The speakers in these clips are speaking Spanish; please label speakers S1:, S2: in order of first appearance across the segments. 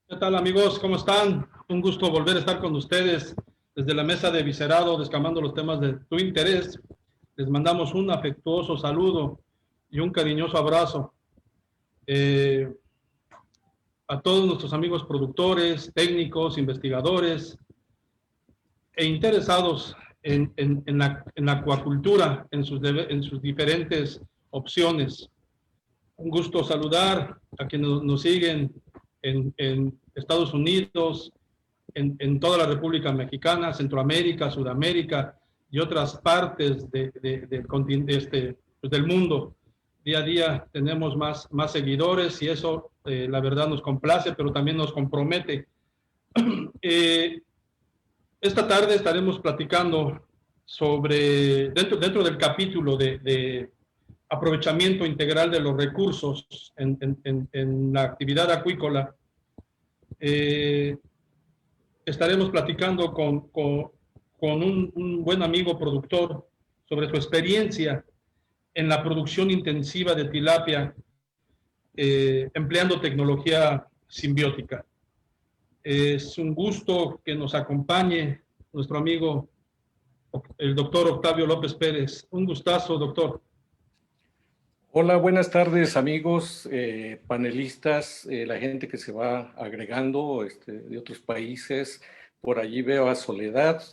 S1: ¿Qué tal, amigos? ¿Cómo están? Un gusto volver a estar con ustedes desde la mesa de Viscerado, descamando los temas de tu interés. Les mandamos un afectuoso saludo y un cariñoso abrazo eh, a todos nuestros amigos productores, técnicos, investigadores e interesados en la acuacultura, en sus diferentes opciones. Un gusto saludar a quienes nos siguen en Estados Unidos, en toda la República Mexicana, Centroamérica, Sudamérica y otras partes del continente, pues del mundo. Día a día tenemos más seguidores y eso la verdad nos complace, pero también nos compromete. Eh, esta tarde estaremos platicando sobre, dentro del capítulo de aprovechamiento integral de los recursos en la actividad acuícola, eh, estaremos platicando con un buen amigo productor sobre su experiencia en la producción intensiva de tilapia, empleando tecnología simbiótica. Es un gusto que nos acompañe nuestro amigo, el doctor Octavio López Pérez. Un gustazo, doctor.
S2: Hola, buenas tardes amigos, panelistas, la gente que se va agregando de otros países. Por allí veo a Soledad,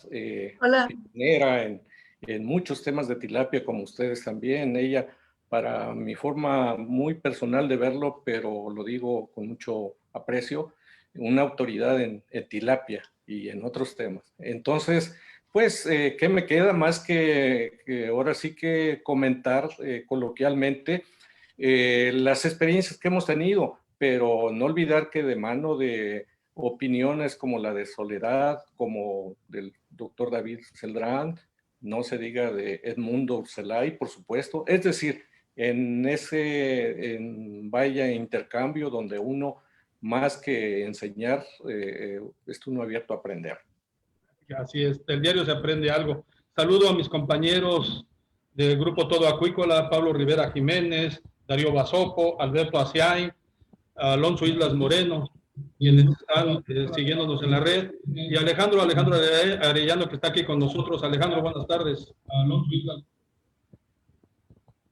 S3: Hola.
S2: pionera en muchos temas de tilapia, como ustedes también. Ella, para mi forma muy personal de verlo, pero lo digo con mucho aprecio, una autoridad en tilapia y en otros temas. Entonces, pues, ¿qué me queda más que ahora sí que comentar coloquialmente las experiencias que hemos tenido, pero no olvidar que de mano de opiniones como la de Soledad, como del doctor David Celdrán, no se diga de Edmundo Urselay, por supuesto, es decir, vaya intercambio donde uno, más que enseñar, está uno abierto a aprender.
S1: Así es, del diario se aprende algo. Saludo a mis compañeros del grupo Todo Acuícola, Pablo Rivera Jiménez, Darío Basopo, Alberto Aciay, Alonso Islas Moreno, quienes están siguiéndonos en la red, y Alejandro Arellano, que está aquí con nosotros. Alejandro, buenas tardes. Alonso Islas.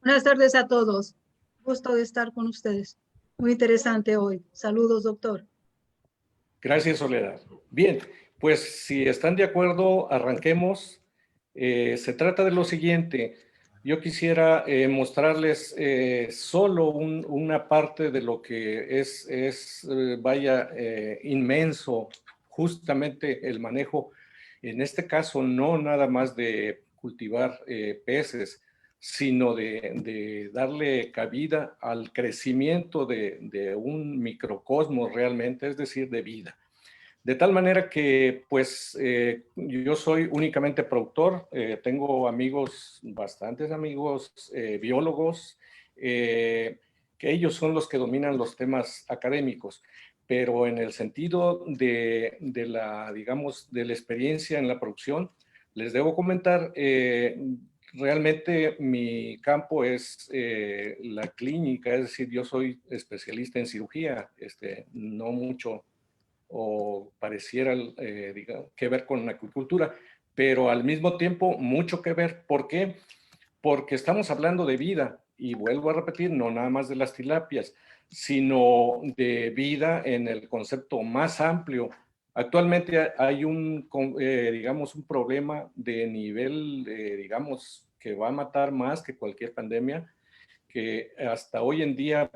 S3: Buenas tardes a todos. Gusto de estar con ustedes. Muy interesante hoy. Saludos, doctor.
S2: Gracias, Soledad. Bien, pues si están de acuerdo, arranquemos. Se trata de lo siguiente. Yo quisiera mostrarles solo una parte de lo que vaya, inmenso, justamente el manejo, en este caso, no nada más de cultivar peces, sino de darle cabida al crecimiento de un microcosmos realmente, es decir, de vida. De tal manera que, pues, yo soy únicamente productor, tengo amigos, bastantes amigos, biólogos, que ellos son los que dominan los temas académicos, pero en el sentido de la, digamos, de la experiencia en la producción, les debo comentar, realmente mi campo es la clínica, es decir, yo soy especialista en cirugía, no mucho o pareciera digamos, que ver con la acuicultura, pero al mismo tiempo mucho que ver. ¿Por qué? Porque estamos hablando de vida, y vuelvo a repetir, no nada más de las tilapias, sino de vida en el concepto más amplio. Actualmente hay digamos, un problema de nivel, digamos, que va a matar más que cualquier pandemia, que hasta hoy en día,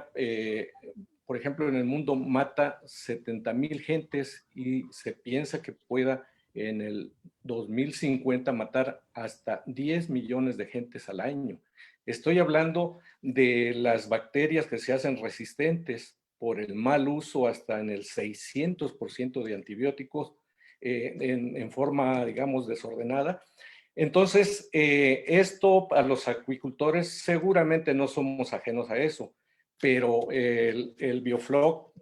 S2: por ejemplo, en el mundo mata 70,000 gentes y se piensa que pueda en el 2050 matar hasta 10 millones de gentes al año. Estoy hablando de las bacterias que se hacen resistentes por el mal uso hasta en el 600% de antibióticos en forma, digamos, desordenada. Entonces, esto a los acuicultores seguramente no somos ajenos a eso, pero el Biofloc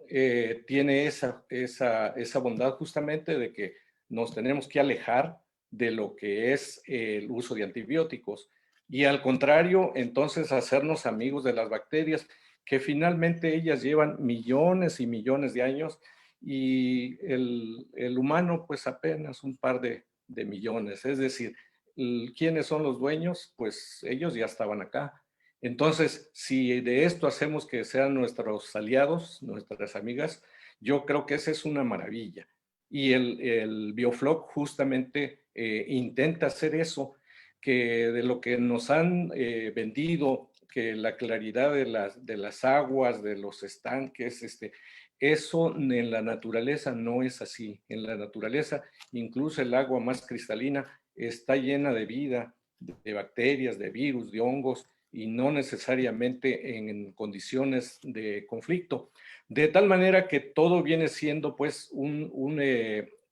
S2: tiene esa bondad justamente de que nos tenemos que alejar de lo que es el uso de antibióticos y al contrario, entonces hacernos amigos de las bacterias que finalmente ellas llevan millones y millones de años y el humano pues apenas un par de millones. Es decir, ¿quiénes son los dueños? Pues ellos ya estaban acá. Entonces, si de esto hacemos que sean nuestros aliados, nuestras amigas, yo creo que esa es una maravilla. Y el Biofloc justamente intenta hacer eso, que de lo que nos han vendido, que la claridad de las aguas, de los estanques, eso en la naturaleza no es así. En la naturaleza, incluso el agua más cristalina está llena de vida, de bacterias, de virus, de hongos, y no necesariamente en condiciones de conflicto. De tal manera que todo viene siendo pues un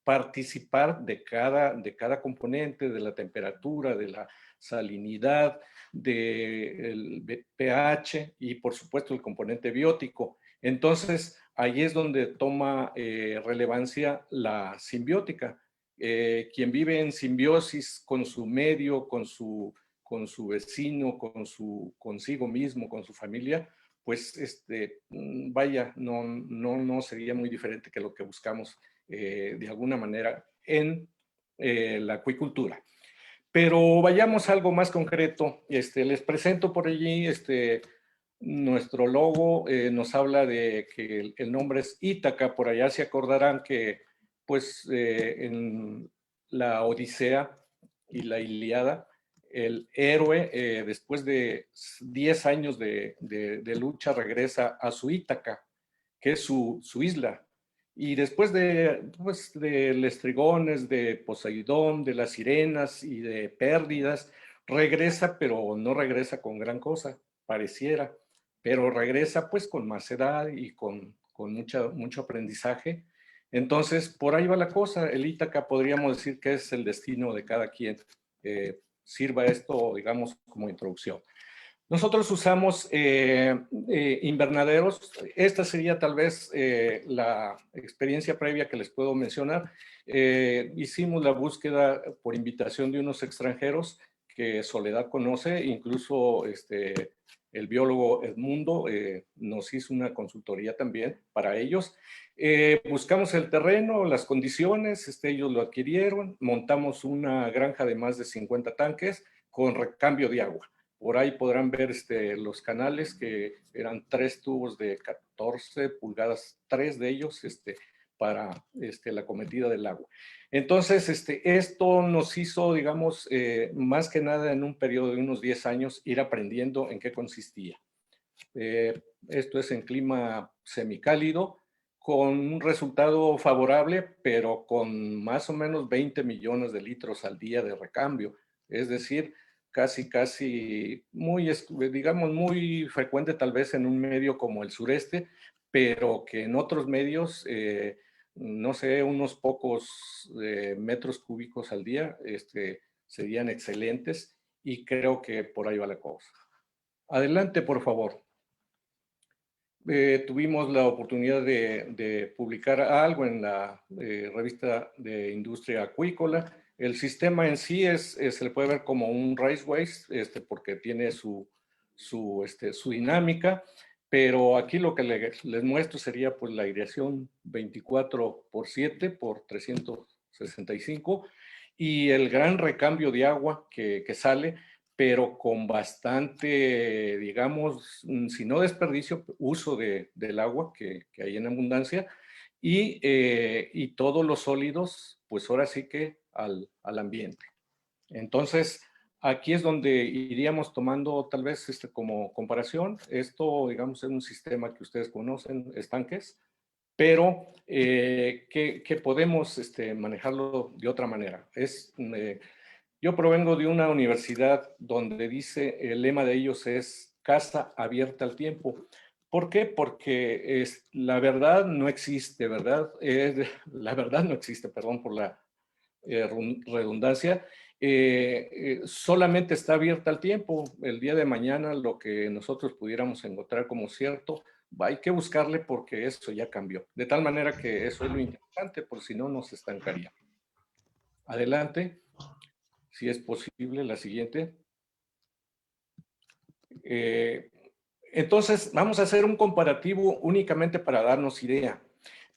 S2: participar de cada componente, de la temperatura, de la salinidad, del pH y por supuesto el componente biótico. Entonces, ahí es donde toma relevancia la simbiótica. Quien vive en simbiosis con su medio, con su vecino, consigo mismo, con su familia, pues vaya, no sería muy diferente que lo que buscamos de alguna manera en la acuicultura. Pero vayamos a algo más concreto. Les presento por allí nuestro logo. Nos habla de que el nombre es Ítaca. Por allá se acordarán que pues en la Odisea y la Ilíada, el héroe después de 10 años de lucha regresa a su Ítaca, que es su isla. Y después de Lestrigones, de Poseidón, de las sirenas y de pérdidas, regresa, pero no regresa con gran cosa, pareciera, pero regresa pues con más edad y con mucho aprendizaje. Entonces, por ahí va la cosa. El Ítaca podríamos decir que es el destino de cada quien. Sirva esto, digamos, como introducción. Nosotros usamos invernaderos. Esta sería tal vez la experiencia previa que les puedo mencionar. Hicimos la búsqueda por invitación de unos extranjeros que Soledad conoce, incluso el biólogo Edmundo nos hizo una consultoría también para ellos. Buscamos el terreno, las condiciones, ellos lo adquirieron, montamos una granja de más de 50 tanques con recambio de agua. Por ahí podrán ver los canales, que eran 3 tubos de 14 pulgadas, 3 de ellos para la cometida del agua. Entonces, esto nos hizo, digamos, más que nada en un periodo de unos 10 años, ir aprendiendo en qué consistía. Esto es en clima semicálido, con un resultado favorable, pero con más o menos 20 millones de litros al día de recambio. Es decir, casi muy, digamos, muy frecuente tal vez en un medio como el sureste, pero que en otros medios, no sé, unos pocos metros cúbicos al día serían excelentes, y creo que por ahí va la cosa. Adelante, por favor. Tuvimos la oportunidad de publicar algo en la revista de Industria Acuícola. El sistema en sí se le puede ver como un raceways, porque tiene su dinámica, pero aquí lo que les muestro sería pues la aireación 24/7 por 365 y el gran recambio de agua que sale, pero con bastante, digamos, si no desperdicio, uso del agua que hay en abundancia, y todos los sólidos, pues ahora sí que al ambiente. Entonces, aquí es donde iríamos tomando tal vez como comparación. Esto, digamos, es un sistema que ustedes conocen, estanques, pero que podemos manejarlo de otra manera. Yo provengo de una universidad donde dice, el lema de ellos es casa abierta al tiempo. ¿Por qué? Porque la verdad no existe, ¿verdad? La verdad no existe, perdón por la redundancia. Solamente está abierta al tiempo. El día de mañana lo que nosotros pudiéramos encontrar como cierto, hay que buscarle porque eso ya cambió. De tal manera que eso es lo interesante, por si no nos estancaría. Adelante. Si es posible, la siguiente. Entonces, vamos a hacer un comparativo únicamente para darnos idea.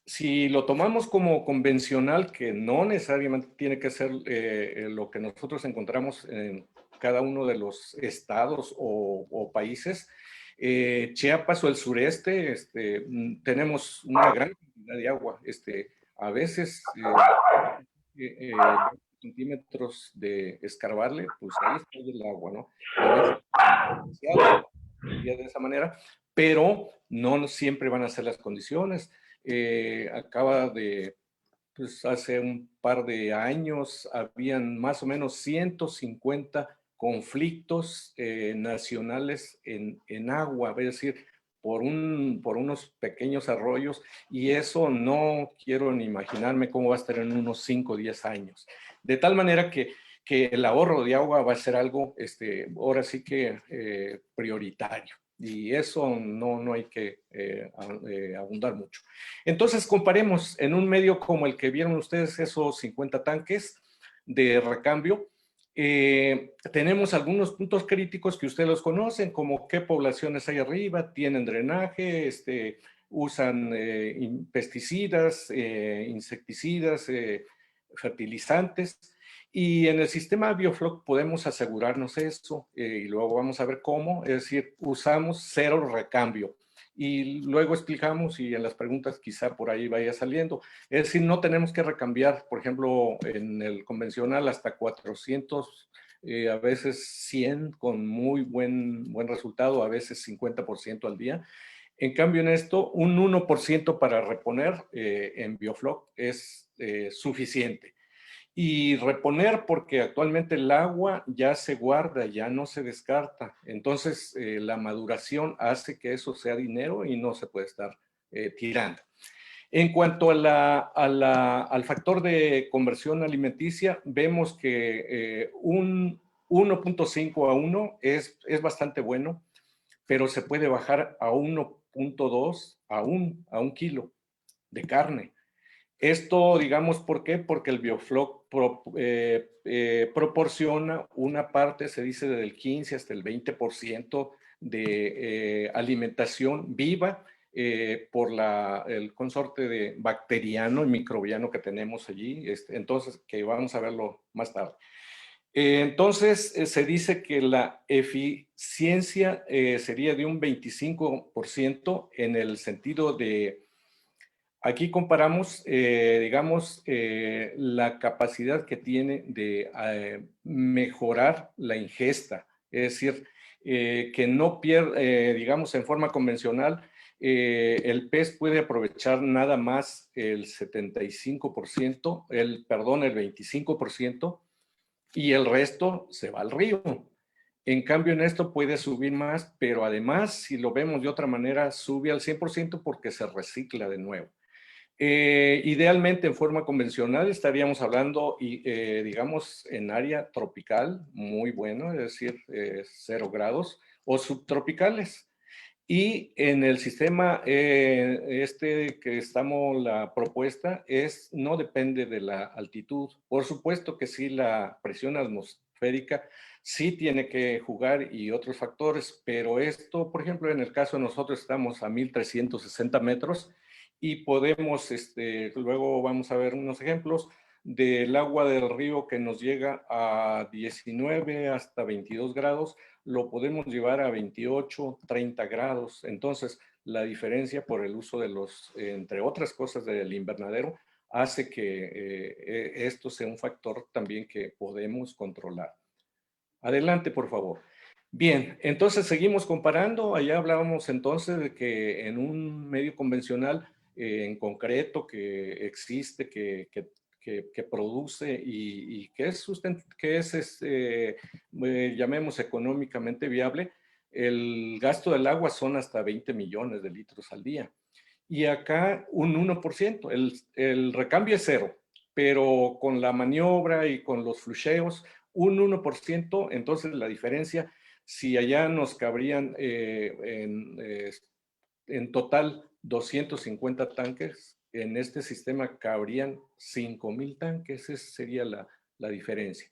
S2: Si lo tomamos como convencional, que no necesariamente tiene que ser lo que nosotros encontramos en cada uno de los estados o países, Chiapas o el sureste, tenemos una gran cantidad de agua. A veces 20 centímetros de escarbarle, pues ahí está el agua, ¿no? A veces de esa manera, pero no siempre van a ser las condiciones. Acaba de, pues hace un par de años, habían más o menos 150 conflictos nacionales en agua, es decir, por unos pequeños arroyos, y eso no quiero ni imaginarme cómo va a estar en unos 5 o 10 años. De tal manera que el ahorro de agua va a ser algo, ahora sí que prioritario. Y eso no hay que abundar mucho. Entonces, comparemos en un medio como el que vieron ustedes, esos 50 tanques de recambio. Tenemos algunos puntos críticos que ustedes los conocen, como qué poblaciones hay arriba, tienen drenaje, usan pesticidas, insecticidas, fertilizantes. Y en el sistema Biofloc podemos asegurarnos eso, y luego vamos a ver cómo, es decir, usamos cero recambio. Y luego explicamos, y en las preguntas quizá por ahí vaya saliendo, es decir, no tenemos que recambiar, por ejemplo, en el convencional hasta 400, a veces 100 con muy buen resultado, a veces 50% al día. En cambio, en esto, un 1% para reponer en Biofloc es suficiente. Y reponer porque actualmente el agua ya se guarda, ya no se descarta. Entonces, la maduración hace que eso sea dinero y no se puede estar tirando. En cuanto al factor de conversión alimenticia, vemos que un 1.5 a 1 es bastante bueno, pero se puede bajar a 1.2 a 1 kilo de carne. Esto, digamos, ¿por qué? Porque el Biofloc proporciona una parte, se dice, del 15 hasta el 20% de alimentación viva por el consorte de bacteriano y microbiano que tenemos allí, entonces, que vamos a verlo más tarde. Entonces, se dice que la eficiencia sería de un 25% en el sentido de. Aquí comparamos, digamos, la capacidad que tiene de mejorar la ingesta, es decir, que no pierde, digamos, en forma convencional, el pez puede aprovechar nada más el 75%, el 25%, y el resto se va al río. En cambio, en esto puede subir más, pero además, si lo vemos de otra manera, sube al 100% porque se recicla de nuevo. Idealmente en forma convencional estaríamos hablando, digamos, en área tropical, muy bueno, es decir, 0 grados, o subtropicales. Y en el sistema que estamos, la propuesta no depende de la altitud. Por supuesto que sí, la presión atmosférica sí tiene que jugar y otros factores, pero esto, por ejemplo, en el caso de nosotros estamos a 1360 metros y podemos, luego vamos a ver unos ejemplos del agua del río que nos llega a 19 hasta 22 grados, lo podemos llevar a 28, 30 grados. Entonces, la diferencia por el uso de entre otras cosas, del invernadero, hace que esto sea un factor también que podemos controlar. Adelante, por favor. Bien, entonces seguimos comparando. Allá hablábamos entonces de que en un medio convencional, en concreto, que existe, que produce y que es llamemos económicamente viable, el gasto del agua son hasta 20 millones de litros al día. Y acá un 1%, el recambio es cero, pero con la maniobra y con los flusheos, un 1%, entonces la diferencia, si allá nos cabrían en total 250 tanques, en este sistema cabrían 5,000 tanques, esa sería la diferencia.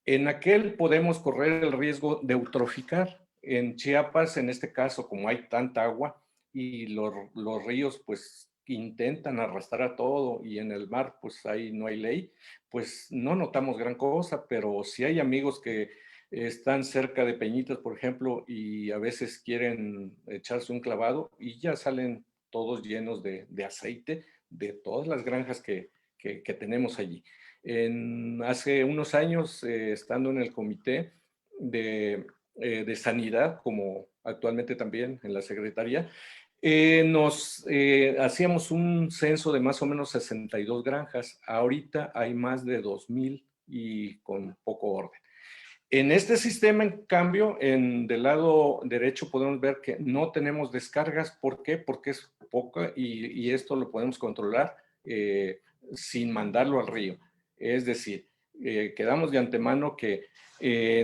S2: En aquel podemos correr el riesgo de eutroficar. En Chiapas, en este caso, como hay tanta agua y los ríos pues intentan arrastrar todo y en el mar pues ahí no hay ley, pues no notamos gran cosa, pero si hay amigos que están cerca de peñitas, por ejemplo, y a veces quieren echarse un clavado y ya salen todos llenos de aceite de todas las granjas que tenemos allí. Hace unos años, estando en el comité de sanidad, como actualmente también en la secretaría, hacíamos un censo de más o menos 62 granjas. Ahorita hay más de 2,000 y con poco orden. En este sistema, en cambio, del lado derecho podemos ver que no tenemos descargas. ¿Por qué? Porque es poca y esto lo podemos controlar sin mandarlo al río. Es decir, quedamos de antemano que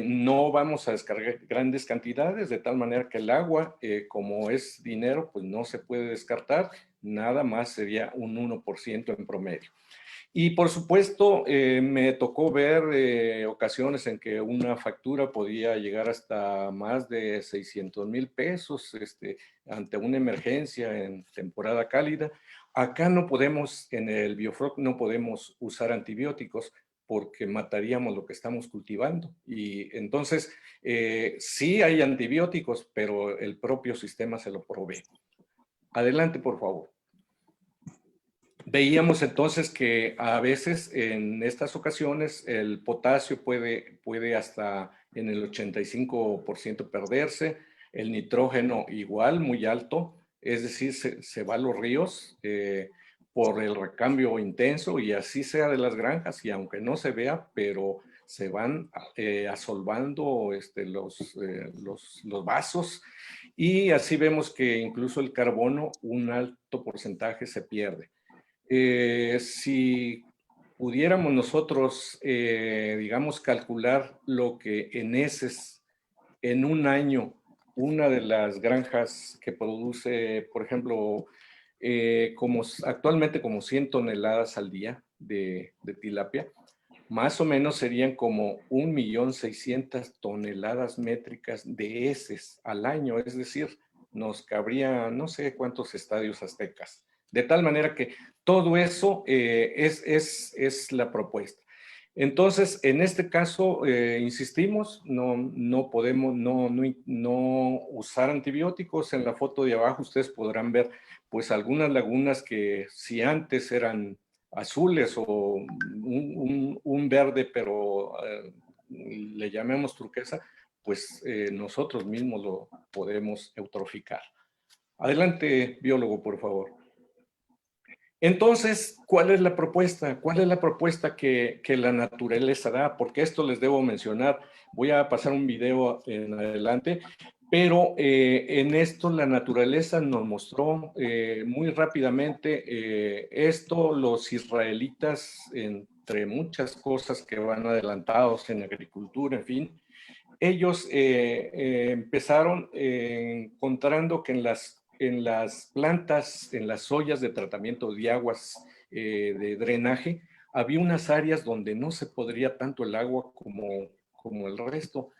S2: no vamos a descargar grandes cantidades, de tal manera que el agua, como es dinero, pues no se puede descartar, nada más sería un 1% en promedio. Y por supuesto, me tocó ver ocasiones en que una factura podía llegar hasta más de 600,000 pesos ante una emergencia en temporada cálida. Acá no podemos, en el Biofroc, no podemos usar antibióticos porque mataríamos lo que estamos cultivando. Y entonces, sí hay antibióticos, pero el propio sistema se lo provee. Adelante, por favor. Veíamos entonces que a veces en estas ocasiones el potasio puede hasta en el 85% perderse, el nitrógeno igual, muy alto, es decir, se va a los ríos por el recambio intenso y así sea de las granjas y aunque no se vea, pero se van asolvando los vasos y así vemos que incluso el carbono, un alto porcentaje se pierde. Si pudiéramos nosotros, digamos, calcular lo que en heces, en un año, una de las granjas que produce, por ejemplo, actualmente como 100 toneladas al día de tilapia, más o menos serían como 1,600,000 toneladas métricas de heces al año, es decir, nos cabría no sé cuántos estadios aztecas. De tal manera que todo eso es la propuesta. Entonces, en este caso, insistimos, no podemos no usar antibióticos. En la foto de abajo ustedes podrán ver pues algunas lagunas que si antes eran azules o un verde, pero le llamemos turquesa, pues nosotros mismos lo podemos eutroficar. Adelante, biólogo, por favor. Entonces, ¿cuál es la propuesta? ¿Cuál es la propuesta que la naturaleza da? Porque esto les debo mencionar. Voy a pasar un video en adelante, pero en esto la naturaleza nos mostró muy rápidamente esto. Los israelitas, entre muchas cosas que van adelantados en agricultura, en fin, ellos empezaron encontrando que en las plantas, en las ollas de tratamiento de aguas de drenaje, había unas áreas donde no se podría tanto el agua como el resto.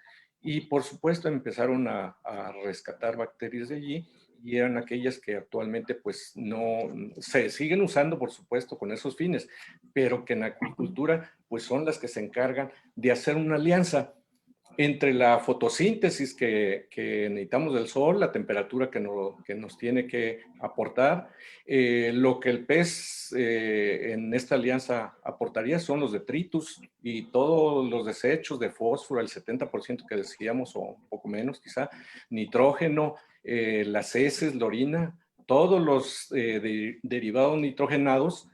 S2: Y por supuesto empezaron a rescatar bacterias de allí y eran aquellas que actualmente pues no se siguen usando, por supuesto, con esos fines, pero que en acuicultura pues son las que se encargan de hacer una alianza entre la fotosíntesis que necesitamos del sol, la temperatura que nos tiene que aportar, lo que el pez en esta alianza aportaría son los detritus y todos los desechos de fósforo, el 70% que decíamos o un poco menos quizá, nitrógeno, las heces, la orina, todos los derivados nitrogenados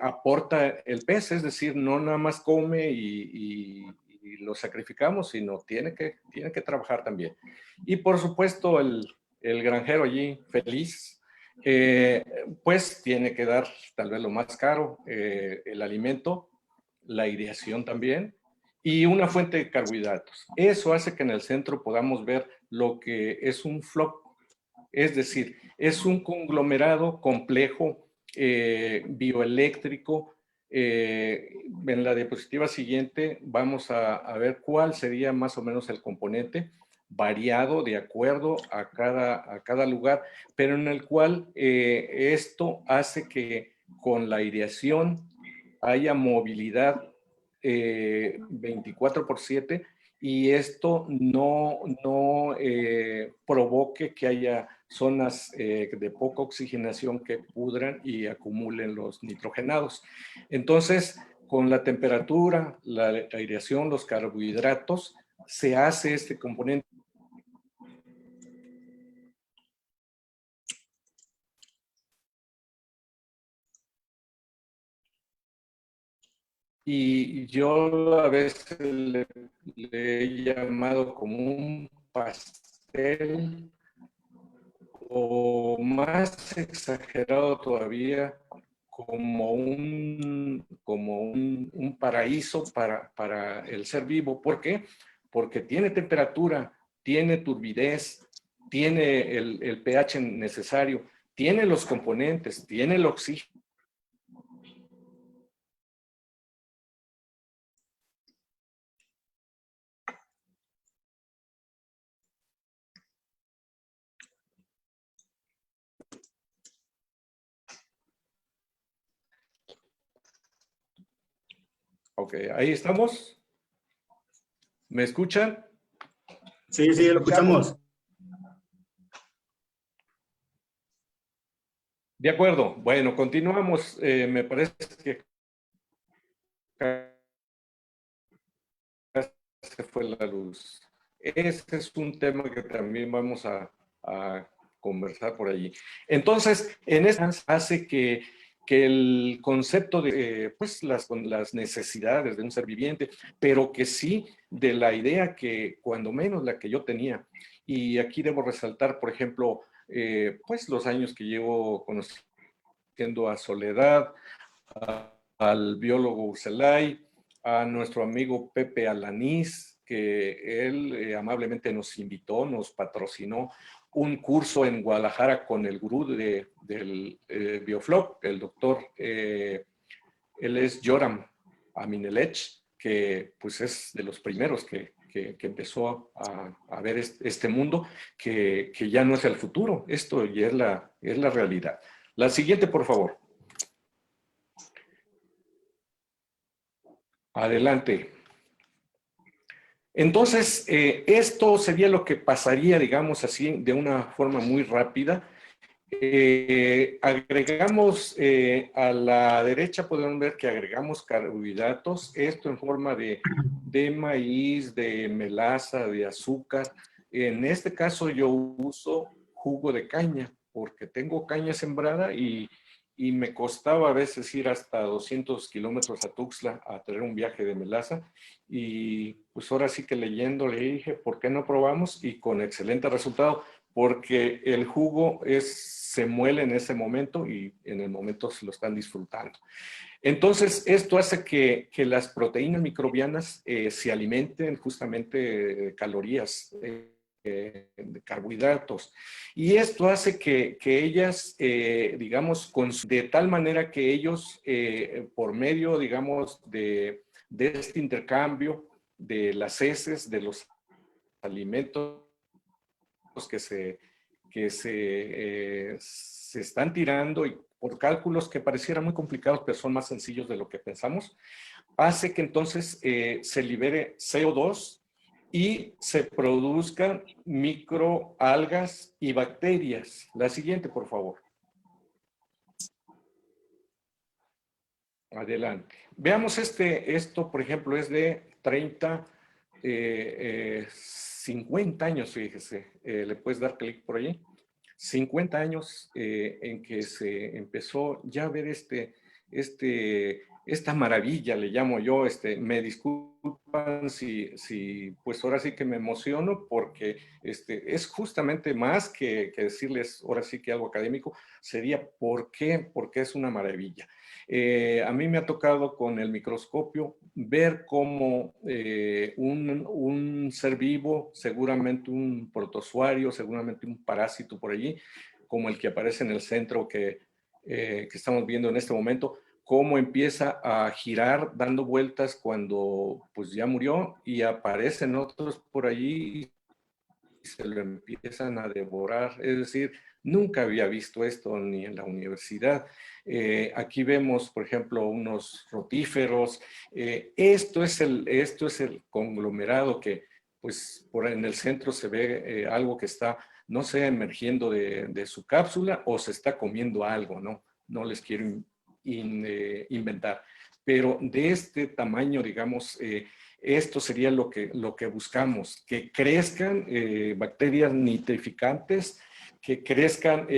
S2: aporta el pez, es decir, no nada más come y lo sacrificamos, sino tiene que trabajar también. Y por supuesto el granjero allí feliz, pues tiene que dar tal vez lo más caro, el alimento, la aireación también, y una fuente de carbohidratos. Eso hace que en el centro podamos ver lo que es un FLOC, es decir, es un conglomerado complejo bioeléctrico. En la diapositiva siguiente vamos a ver cuál sería más o menos el componente. variado de acuerdo a cada lugar, pero en el cual esto hace que con la aireación haya movilidad 24/7 y esto no provoque que haya zonas de poca oxigenación que pudran y acumulen los nitrogenados. Entonces, con la temperatura, la aireación, los carbohidratos, se hace este componente. Y yo a veces le he llamado como un pastel, o más exagerado todavía, como un paraíso para el ser vivo. ¿Por qué? Porque tiene temperatura, tiene turbidez, tiene el pH necesario, tiene los componentes, tiene el oxígeno. Ok, ahí estamos. ¿Me escuchan?
S4: Sí, sí, lo escuchamos.
S2: De acuerdo. Bueno, continuamos. Me parece que se fue la luz. Ese es un tema que también vamos a conversar por allí. Entonces, en esta hace que el concepto de pues las necesidades de un ser viviente, pero que sí de la idea que cuando menos la que yo tenía, y aquí debo resaltar, por ejemplo, pues los años que llevo conociendo a Soledad, al biólogo Urselay, a nuestro amigo Pepe Alanís, que él amablemente nos invitó, nos patrocinó un curso en Guadalajara con el gurú del Biofloc, el doctor, él es Yoram Aminelech, que pues es de los primeros que empezó a ver este mundo, que ya no es el futuro, esto ya es la realidad. La siguiente, por favor. Adelante. Entonces, esto sería lo que pasaría, digamos así, de una forma muy rápida. Agregamos a la derecha, podemos ver que agregamos carbohidratos, esto en forma de maíz, de melaza, de azúcar. En este caso yo uso jugo de caña, porque tengo caña sembrada y me costaba a veces ir hasta 200 kilómetros a Tuxtla a tener un viaje de melaza. Y pues ahora sí que leyendo le dije, ¿por qué no probamos? Y con excelente resultado, porque el jugo se muele en ese momento y en el momento se lo están disfrutando. Entonces, esto hace que las proteínas microbianas se alimenten justamente de calorías, de carbohidratos. Y esto hace que ellas, digamos, de tal manera que ellos, por medio, digamos, de este intercambio de las heces, de los alimentos que se están tirando y por cálculos que parecieran muy complicados, pero son más sencillos de lo que pensamos, hace que entonces se libere CO2 y se produzcan microalgas y bacterias. La siguiente, por favor. Adelante. Veamos esto, por ejemplo, es de 30, 50 años, fíjese. Le puedes dar clic por allí. 50 años en que se empezó ya a ver esta maravilla, le llamo yo, me disculpan si pues ahora sí que me emociono porque es justamente más que decirles ahora sí que algo académico, sería ¿por qué? Porque es una maravilla. A mí me ha tocado con el microscopio ver cómo un ser vivo, seguramente un protozoario, seguramente un parásito por allí, como el que aparece en el centro que estamos viendo en este momento, cómo empieza a girar dando vueltas cuando pues ya murió y aparecen otros por allí se lo empiezan a devorar. Es decir, nunca había visto esto ni en la universidad. Aquí vemos, por ejemplo, unos rotíferos. Esto es el conglomerado que, pues, en el centro se ve algo que está, no sé, emergiendo de su cápsula o se está comiendo algo, ¿no? No les quiero inventar. Pero de este tamaño, digamos, esto sería lo que buscamos, que crezcan bacterias nitrificantes, que crezcan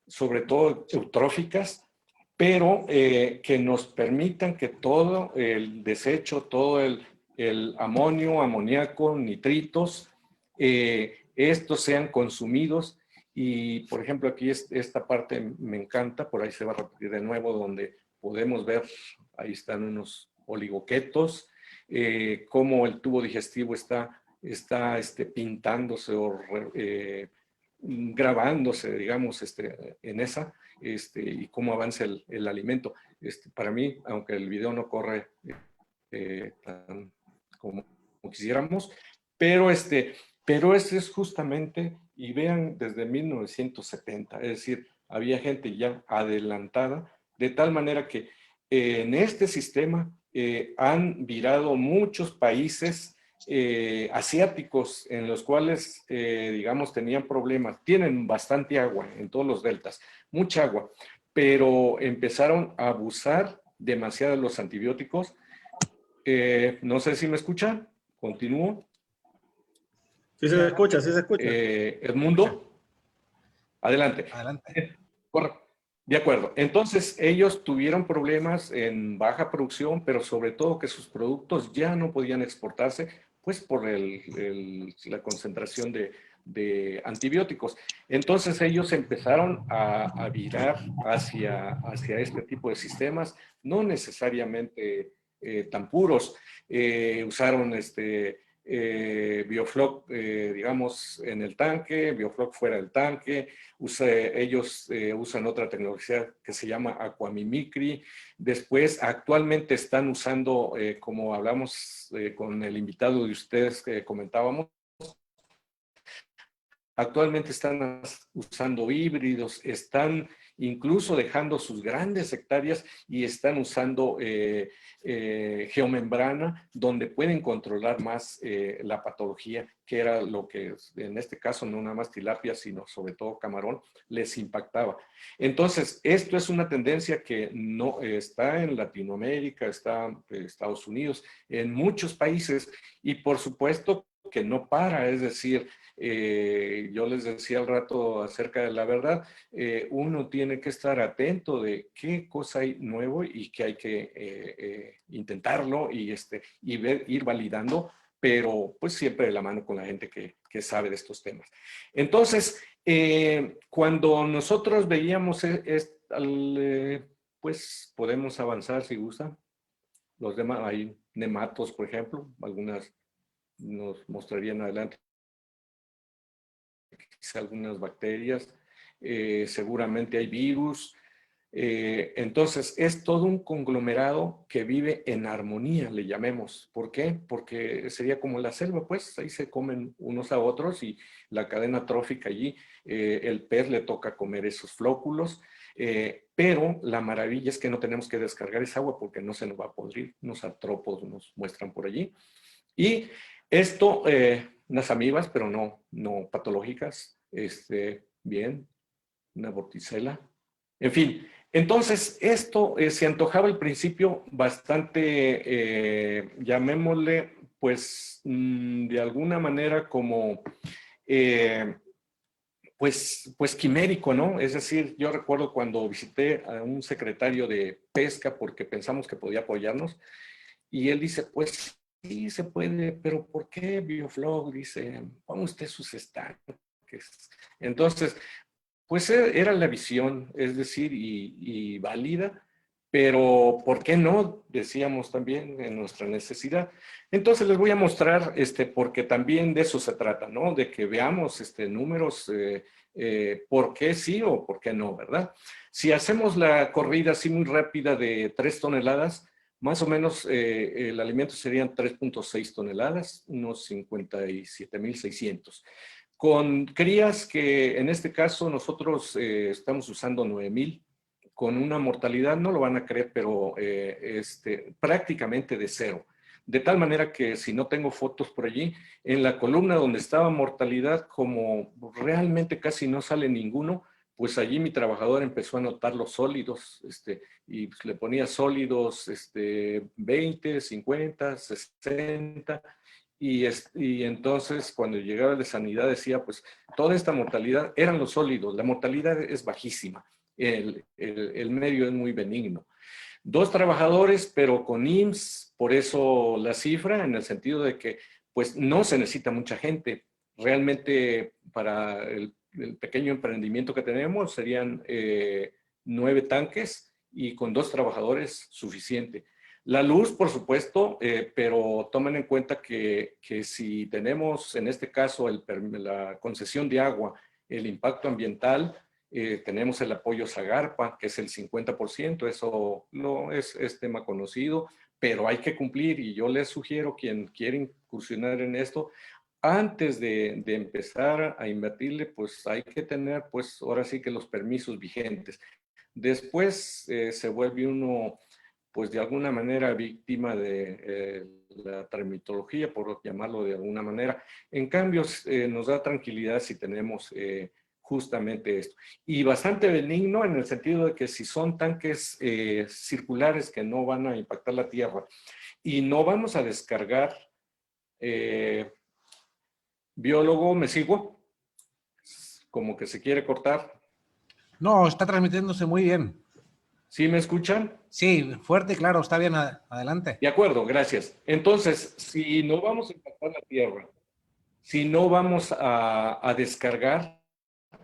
S2: sobre todo eutróficas, pero que nos permitan que todo el desecho, todo el amonio, amoníaco, nitritos, estos sean consumidos. Y, por ejemplo, aquí esta parte me encanta, por ahí se va a repetir de nuevo, donde podemos ver, ahí están unos oligoquetos, cómo el tubo digestivo está pintándose o grabándose, digamos, en esa, y cómo avanza el alimento. Para mí, aunque el video no corre tan como quisiéramos, pero es justamente, y vean, desde 1970, es decir, había gente ya adelantada, de tal manera que en este sistema han virado muchos países asiáticos en los cuales, digamos, tenían problemas. Tienen bastante agua en todos los deltas, mucha agua, pero empezaron a abusar demasiado de los antibióticos. No sé si me escuchan. Continúo.
S4: Sí se escucha, sí se escucha.
S2: Edmundo, adelante.
S5: Adelante.
S2: Correcto. De acuerdo. Entonces, ellos tuvieron problemas en baja producción, pero sobre todo que sus productos ya no podían exportarse, pues por la concentración de antibióticos. Entonces, ellos empezaron a virar hacia este tipo de sistemas, no necesariamente tan puros. Usaron Biofloc, digamos, en el tanque, Biofloc fuera del tanque. Ellos usan otra tecnología que se llama Aquamimicry. Después, actualmente están usando, como hablamos con el invitado de ustedes que comentábamos, actualmente están usando híbridos, están incluso dejando sus grandes hectáreas y están usando geomembrana, donde pueden controlar más la patología, que era lo que en este caso no nada más tilapia, sino sobre todo camarón, les impactaba. Entonces, esto es una tendencia que no está en Latinoamérica, está en Estados Unidos, en muchos países, y por supuesto que no para, es decir, yo les decía al rato acerca de la verdad, uno tiene que estar atento de qué cosa hay nuevo y que hay que intentarlo y ir validando, pero pues siempre de la mano con la gente que sabe de estos temas. Entonces, cuando nosotros veíamos, pues podemos avanzar si gustan. Los demás, hay nematos, por ejemplo, algunas nos mostrarían adelante algunas bacterias, seguramente hay virus. Entonces, es todo un conglomerado que vive en armonía, le llamemos. ¿Por qué? Porque sería como la selva, pues, ahí se comen unos a otros y la cadena trófica allí, el pez le toca comer esos flóculos, pero la maravilla es que no tenemos que descargar esa agua porque no se nos va a podrir, unos artrópodos nos muestran por allí. Y esto, unas amibas, pero no patológicas, bien, una vorticela, en fin. Entonces, esto se antojaba al principio bastante, llamémosle, pues, de alguna manera como, pues quimérico, ¿no? Es decir, yo recuerdo cuando visité a un secretario de Pesca porque pensamos que podía apoyarnos, y él dice, pues, sí se puede, pero ¿por qué Biofloc? Dice, ponga usted sus estanques. Entonces, pues era la visión, es decir, y válida, pero ¿por qué no? Decíamos también en nuestra necesidad. Entonces les voy a mostrar, porque también de eso se trata, ¿no? De que veamos números, por qué sí o por qué no, ¿verdad? Si hacemos la corrida así muy rápida de 3 toneladas, Más o menos el alimento serían 3.6 toneladas, unos 57,600. Con crías que en este caso nosotros estamos usando 9,000, con una mortalidad, no lo van a creer, pero prácticamente de cero. De tal manera que si no tengo fotos por allí, en la columna donde estaba mortalidad, como realmente casi no sale ninguno, pues allí mi trabajador empezó a anotar los sólidos, y pues le ponía sólidos 20, 50, 60, y entonces cuando llegaba de sanidad decía, pues toda esta mortalidad eran los sólidos, la mortalidad es bajísima, el medio es muy benigno. 2 trabajadores, pero con IMSS, por eso la cifra, en el sentido de que pues no se necesita mucha gente. Realmente para el pequeño emprendimiento que tenemos serían 9 tanques y con 2 trabajadores suficiente. La luz, por supuesto, pero tomen en cuenta que si tenemos en este caso la concesión de agua, el impacto ambiental, tenemos el apoyo Zagarpa, que es el 50%, eso no es tema conocido, pero hay que cumplir y yo les sugiero quien quiere incursionar en esto, antes de empezar a invertirle, pues hay que tener, pues ahora sí que los permisos vigentes. Después se vuelve uno, pues de alguna manera víctima de la tramitología, por llamarlo de alguna manera. En cambio, nos da tranquilidad si tenemos justamente esto. Y bastante benigno en el sentido de que si son tanques circulares que no van a impactar la tierra y no vamos a descargar, biólogo, ¿me sigo? Como que se quiere cortar.
S5: No, está transmitiéndose muy bien.
S2: ¿Sí me escuchan?
S5: Sí, fuerte y claro, está bien, adelante.
S2: De acuerdo, gracias. Entonces, si no vamos a impactar la tierra, si no vamos a descargar,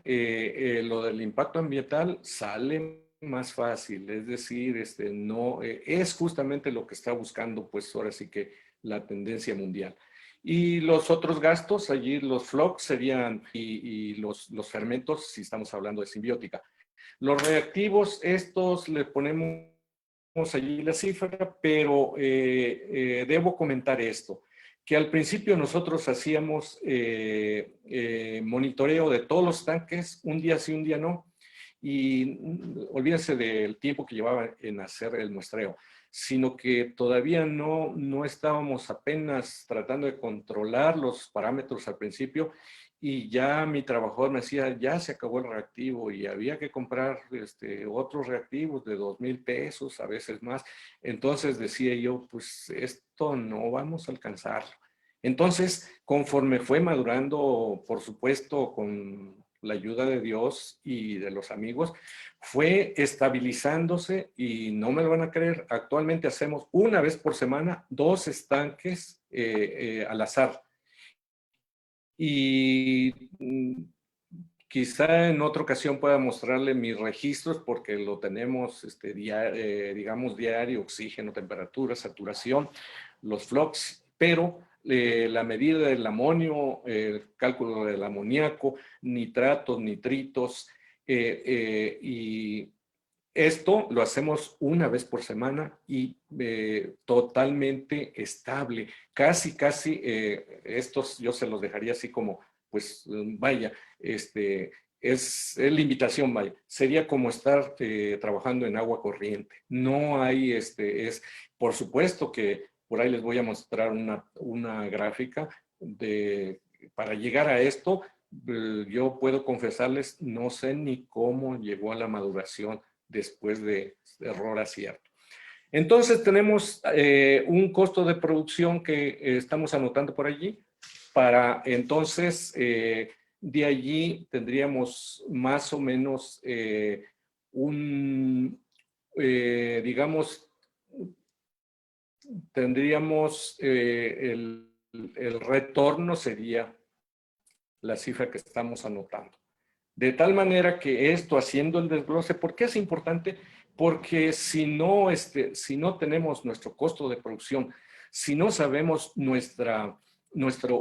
S2: lo del impacto ambiental sale más fácil, es decir, no, es justamente lo que está buscando, pues ahora sí que la tendencia mundial. Y los otros gastos, allí los flocks serían, y los fermentos, si estamos hablando de simbiótica. Los reactivos, estos le ponemos allí la cifra, pero debo comentar esto, que al principio nosotros hacíamos monitoreo de todos los tanques, un día sí, un día no, y olvídense del tiempo que llevaba en hacer el muestreo, sino que todavía no estábamos apenas tratando de controlar los parámetros al principio, y ya mi trabajador me decía, ya se acabó el reactivo y había que comprar otros reactivos de 2,000 pesos, a veces más. Entonces decía yo, pues esto no vamos a alcanzar. Entonces, conforme fue madurando, por supuesto, con la ayuda de Dios y de los amigos, fue estabilizándose y no me lo van a creer, actualmente hacemos una vez por semana 2 estanques al azar. Y quizá en otra ocasión pueda mostrarle mis registros porque lo tenemos, digamos, diario, oxígeno, temperatura, saturación, los flux, pero la medida del amonio, el cálculo del amoníaco, nitratos, nitritos, y esto lo hacemos una vez por semana y totalmente estable. Casi, estos yo se los dejaría así como, pues vaya, es la invitación, vaya. Sería como estar trabajando en agua corriente. No hay, por supuesto que por ahí les voy a mostrar una gráfica para llegar a esto. Yo puedo confesarles, no sé ni cómo llegó a la maduración después de error acierto. Entonces tenemos un costo de producción que estamos anotando por allí. Para entonces, de allí tendríamos más o menos digamos, tendríamos el retorno sería la cifra que estamos anotando. De tal manera que esto, haciendo el desglose, ¿por qué es importante? Porque si no tenemos nuestro costo de producción, si no sabemos nuestro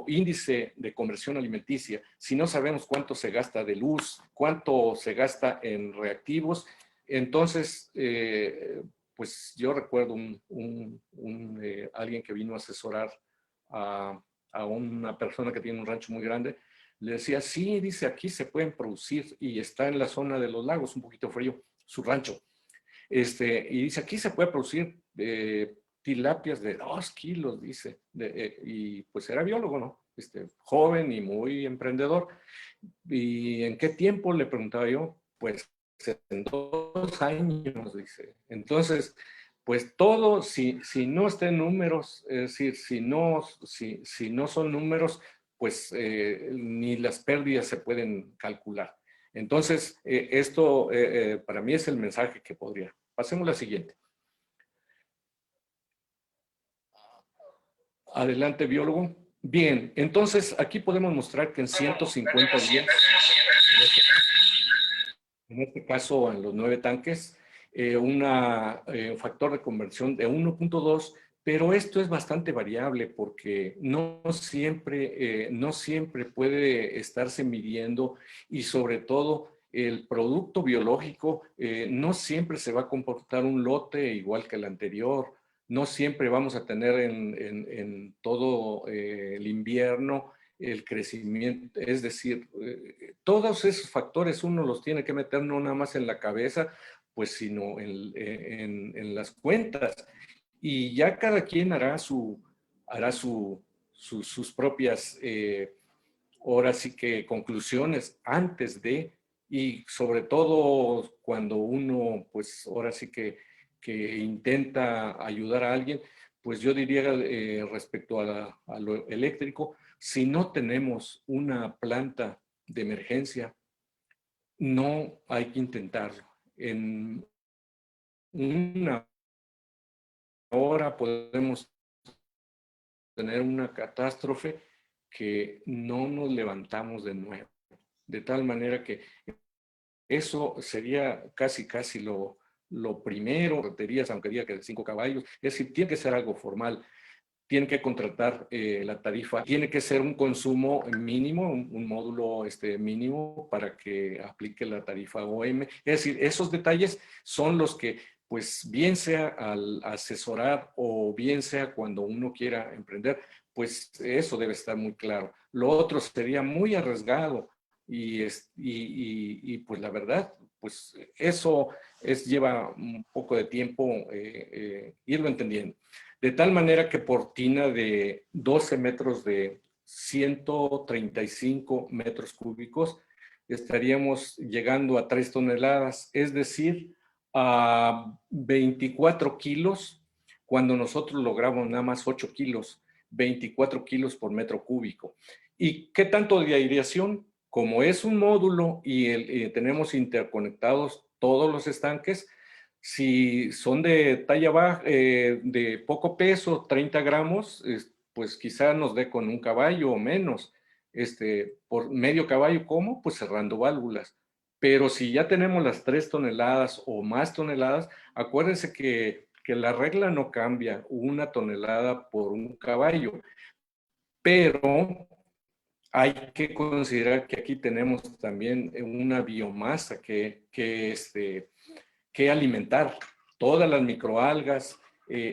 S2: índice de conversión alimenticia, si no sabemos cuánto se gasta de luz, cuánto se gasta en reactivos, entonces pues yo recuerdo alguien que vino a asesorar a una persona que tiene un rancho muy grande, le decía, sí, dice, aquí se pueden producir, y está en la zona de los lagos, un poquito frío, su rancho. Y dice, aquí se puede producir tilapias de 2 kilos, dice, y pues era biólogo, ¿no? Joven y muy emprendedor. ¿Y en qué tiempo? Le preguntaba yo, pues en 2 años, dice. Entonces, pues todo, si no está en números, es decir, si no son números, pues ni las pérdidas se pueden calcular. Entonces, esto para mí es el mensaje que podría. Pasemos a la siguiente. Adelante, biólogo. Bien, entonces aquí podemos mostrar que en 150 días, en este caso en los 9 tanques, un factor de conversión de 1.2, pero esto es bastante variable porque no siempre puede estarse midiendo, y sobre todo el producto biológico no siempre se va a comportar un lote igual que el anterior. No siempre vamos a tener en todo el invierno el crecimiento, es decir, todos esos factores uno los tiene que meter no nada más en la cabeza, pues sino en las cuentas, y ya cada quien hará sus propias, ahora sí que conclusiones antes de, y sobre todo cuando uno, pues ahora sí que intenta ayudar a alguien, pues yo diría respecto a lo eléctrico, si no tenemos una planta de emergencia, no hay que intentarlo. En una hora podemos tener una catástrofe que no nos levantamos de nuevo. De tal manera que eso sería casi lo primero, baterías, aunque diga que de 5 caballos, es decir, tiene que ser algo formal. Tienen que contratar la tarifa, tiene que ser un consumo mínimo, un módulo mínimo para que aplique la tarifa OM. Es decir, esos detalles son los que, pues bien sea al asesorar o bien sea cuando uno quiera emprender, pues eso debe estar muy claro. Lo otro sería muy arriesgado y pues la verdad, pues eso lleva un poco de tiempo irlo entendiendo. De tal manera que por tina de 12 metros de 135 metros cúbicos, estaríamos llegando a 3 toneladas, es decir, a 24 kilos, cuando nosotros logramos nada más 8 kilos, 24 kilos por metro cúbico. ¿Y qué tanto de aireación? Como es un módulo y tenemos interconectados todos los estanques, si son de talla baja, de poco peso, 30 gramos, pues quizá nos dé con un caballo o menos. Por medio caballo, ¿cómo? Pues cerrando válvulas. Pero si ya tenemos las 3 toneladas o más toneladas, acuérdense que la regla no cambia, 1 tonelada por un caballo. Pero hay que considerar que aquí tenemos también una biomasa que alimentar. Todas las microalgas,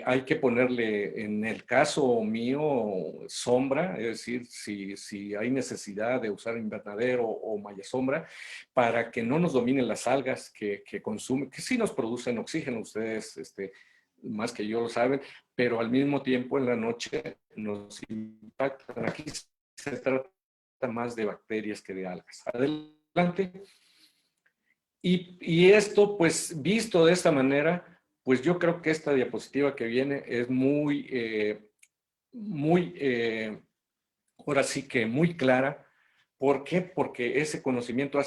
S2: hay que ponerle, en el caso mío, sombra, es decir, si hay necesidad de usar invernadero o malla sombra, para que no nos dominen las algas que consumen, que sí nos producen oxígeno, ustedes más que yo lo saben, pero al mismo tiempo en la noche nos impactan. Aquí se trata más de bacterias que de algas. Adelante. Y esto, pues, visto de esta manera, pues yo creo que esta diapositiva que viene es ahora sí que muy clara. ¿Por qué? Porque ese conocimiento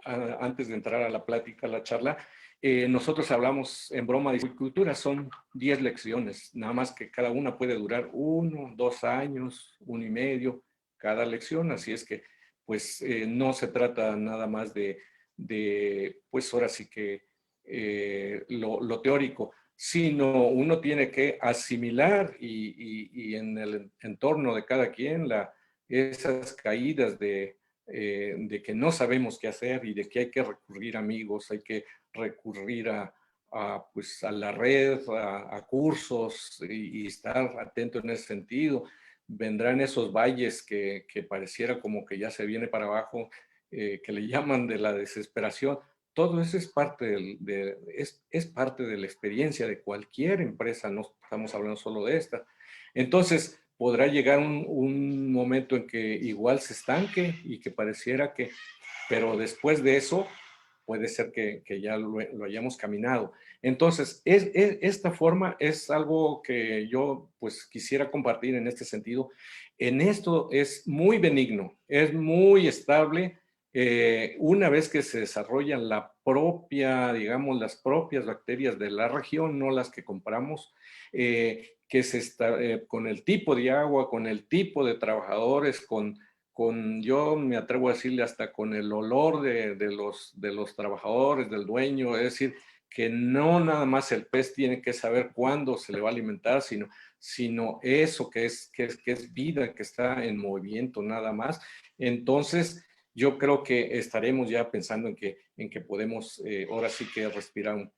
S2: antes de entrar a la plática, a la charla, nosotros hablamos en broma de agricultura, son 10 lecciones, nada más que cada una puede durar 1, 2 años, 1 y medio cada lección, así es que pues no se trata nada más de pues ahora sí que lo teórico, sino uno tiene que asimilar y en el entorno de cada quien esas caídas de que no sabemos qué hacer y de que hay que recurrir a amigos, hay que recurrir a pues, a la red, a cursos y estar atento en ese sentido. Vendrán esos valles que pareciera como que ya se viene para abajo, que le llaman de la desesperación. Todo eso es parte, es parte de la experiencia de cualquier empresa, no estamos hablando solo de esta. Entonces, podrá llegar un momento en que igual se estanque y que pareciera que, pero después de eso, puede ser que ya lo hayamos caminado. Entonces, esta forma es algo que yo pues quisiera compartir en este sentido. En esto es muy benigno, es muy estable. Una vez que se desarrollan la propia, digamos, las propias bacterias de la región, no las que compramos, que se está, con el tipo de agua, con el tipo de trabajadores, yo me atrevo a decirle hasta con el olor de los trabajadores, del dueño, es decir, que no nada más el pez tiene que saber cuándo se le va a alimentar, sino eso que es vida, que está en movimiento nada más. Entonces, yo creo que estaremos ya pensando en que podemos ahora sí que respirar,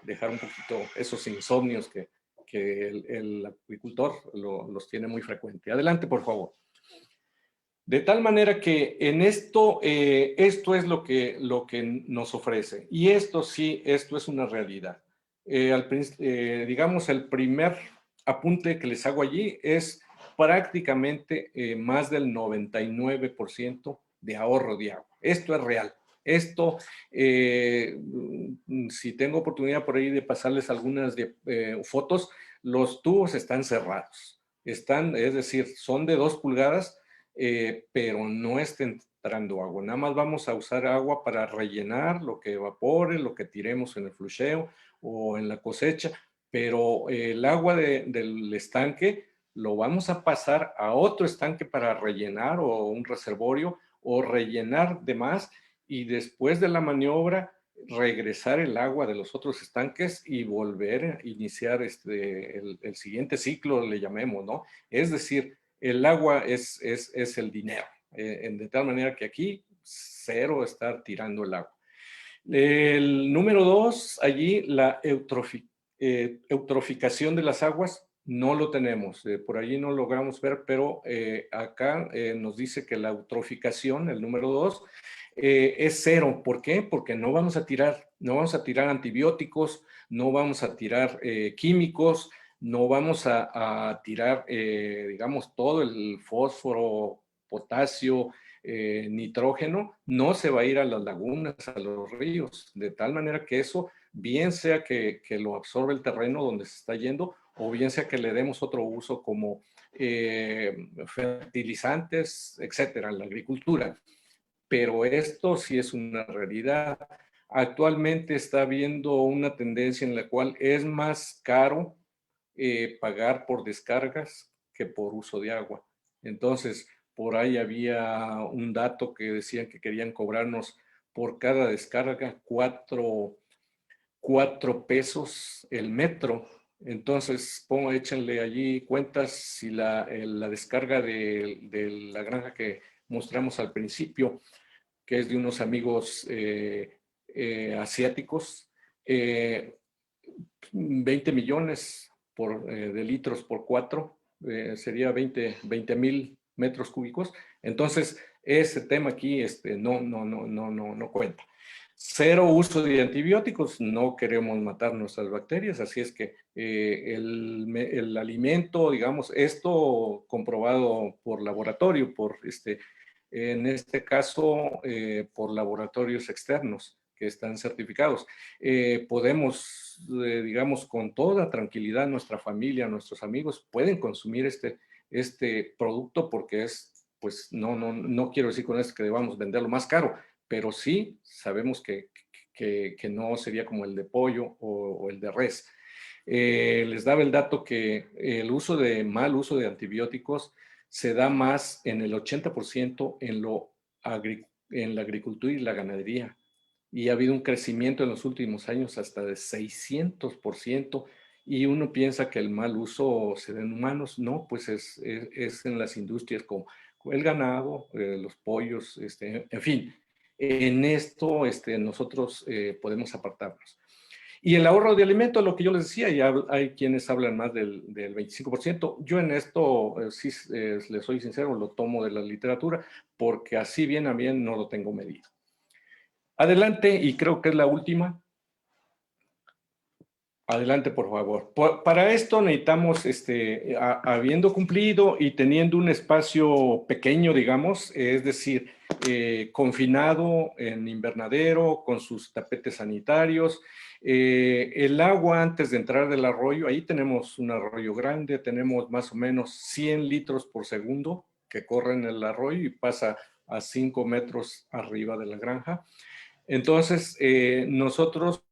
S2: dejar un poquito esos insomnios que el acuicultor los tiene muy frecuente. Adelante, por favor. De tal manera que en esto, esto es lo que nos ofrece. Y esto sí, esto es una realidad. Digamos, el primer apunte que les hago allí es prácticamente más del 99% de ahorro de agua. Esto es real. Esto, si tengo oportunidad por ahí de pasarles algunas fotos, los tubos están cerrados. Es decir, son de 2 pulgadas, pero no está entrando agua. Nada más vamos a usar agua para rellenar lo que evapore, lo que tiremos en el flusheo o en la cosecha, pero el agua del estanque lo vamos a pasar a otro estanque para rellenar o un reservorio o rellenar de más y después de la maniobra regresar el agua de los otros estanques y volver a iniciar el siguiente ciclo, le llamemos, ¿no? Es decir, el agua es el dinero, de tal manera que aquí cero estar tirando el agua. El número 2, allí la eutroficación de las aguas no lo tenemos, por allí no logramos ver, pero acá nos dice que la eutroficación, el número 2, es cero. ¿Por qué? Porque no vamos a tirar antibióticos, no vamos a tirar químicos, no vamos a tirar, digamos, todo el fósforo, potasio, nitrógeno, no se va a ir a las lagunas, a los ríos, de tal manera que eso, bien sea que lo absorbe el terreno donde se está yendo, o bien sea que le demos otro uso como fertilizantes, etcétera, en la agricultura. Pero esto sí es una realidad. Actualmente está habiendo una tendencia en la cual es más caro pagar por descargas que por uso de agua. Entonces, por ahí había un dato que decían que querían cobrarnos por cada descarga 4 pesos el metro. Entonces, échenle allí cuentas si la descarga de la granja que mostramos al principio, que es de unos amigos asiáticos, 20 millones de litros por 4, sería 20,000 metros cúbicos. Entonces, ese tema aquí no cuenta. Cero uso de antibióticos, no queremos matar nuestras bacterias, así es que el alimento, digamos, esto comprobado por laboratorio, en este caso, por laboratorios externos que están certificados. Podemos, digamos, con toda tranquilidad, nuestra familia, nuestros amigos pueden consumir este producto porque pues no quiero decir con esto que debamos venderlo más caro, pero sí sabemos que no sería como el de pollo o el de res. Les daba el dato que el mal uso de antibióticos se da más en el 80% en la agricultura y la ganadería. Y ha habido un crecimiento en los últimos años hasta de 600%, y uno piensa que el mal uso se da en humanos. No, pues es en las industrias como el ganado, los pollos, en fin. En esto nosotros podemos apartarnos. Y el ahorro de alimentos, lo que yo les decía, ya hay quienes hablan más del 25%. Yo en esto, sí, les soy sincero, lo tomo de la literatura, porque así bien a bien no lo tengo medido. Adelante, y creo que es la última. Adelante, por favor. Para esto necesitamos, habiendo cumplido y teniendo un espacio pequeño, digamos, es decir, confinado en invernadero, con sus tapetes sanitarios, el agua antes de entrar del arroyo, ahí tenemos un arroyo grande, tenemos más o menos 100 litros por segundo que corre en el arroyo y pasa a 5 metros arriba de la granja. Entonces, nosotros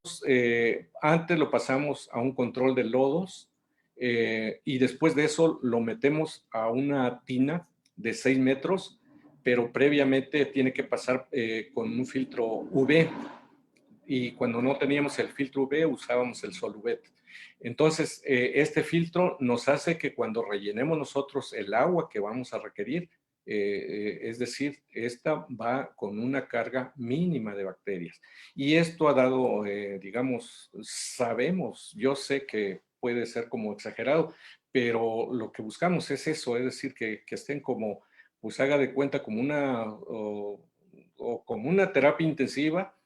S2: antes lo pasamos a un control de lodos y después de eso lo metemos a una tina de 6 metros, pero previamente tiene que pasar con un filtro UV. Y cuando no teníamos el filtro UV, usábamos el Soluvet. Entonces, este filtro nos hace que cuando rellenemos nosotros el agua que vamos a requerir, es decir, esta va con una carga mínima de bacterias. Y esto ha dado, digamos, sabemos, yo sé que puede ser como exagerado, pero lo que buscamos es eso, es decir, que estén como, pues haga de cuenta como una, o como una terapia intensiva,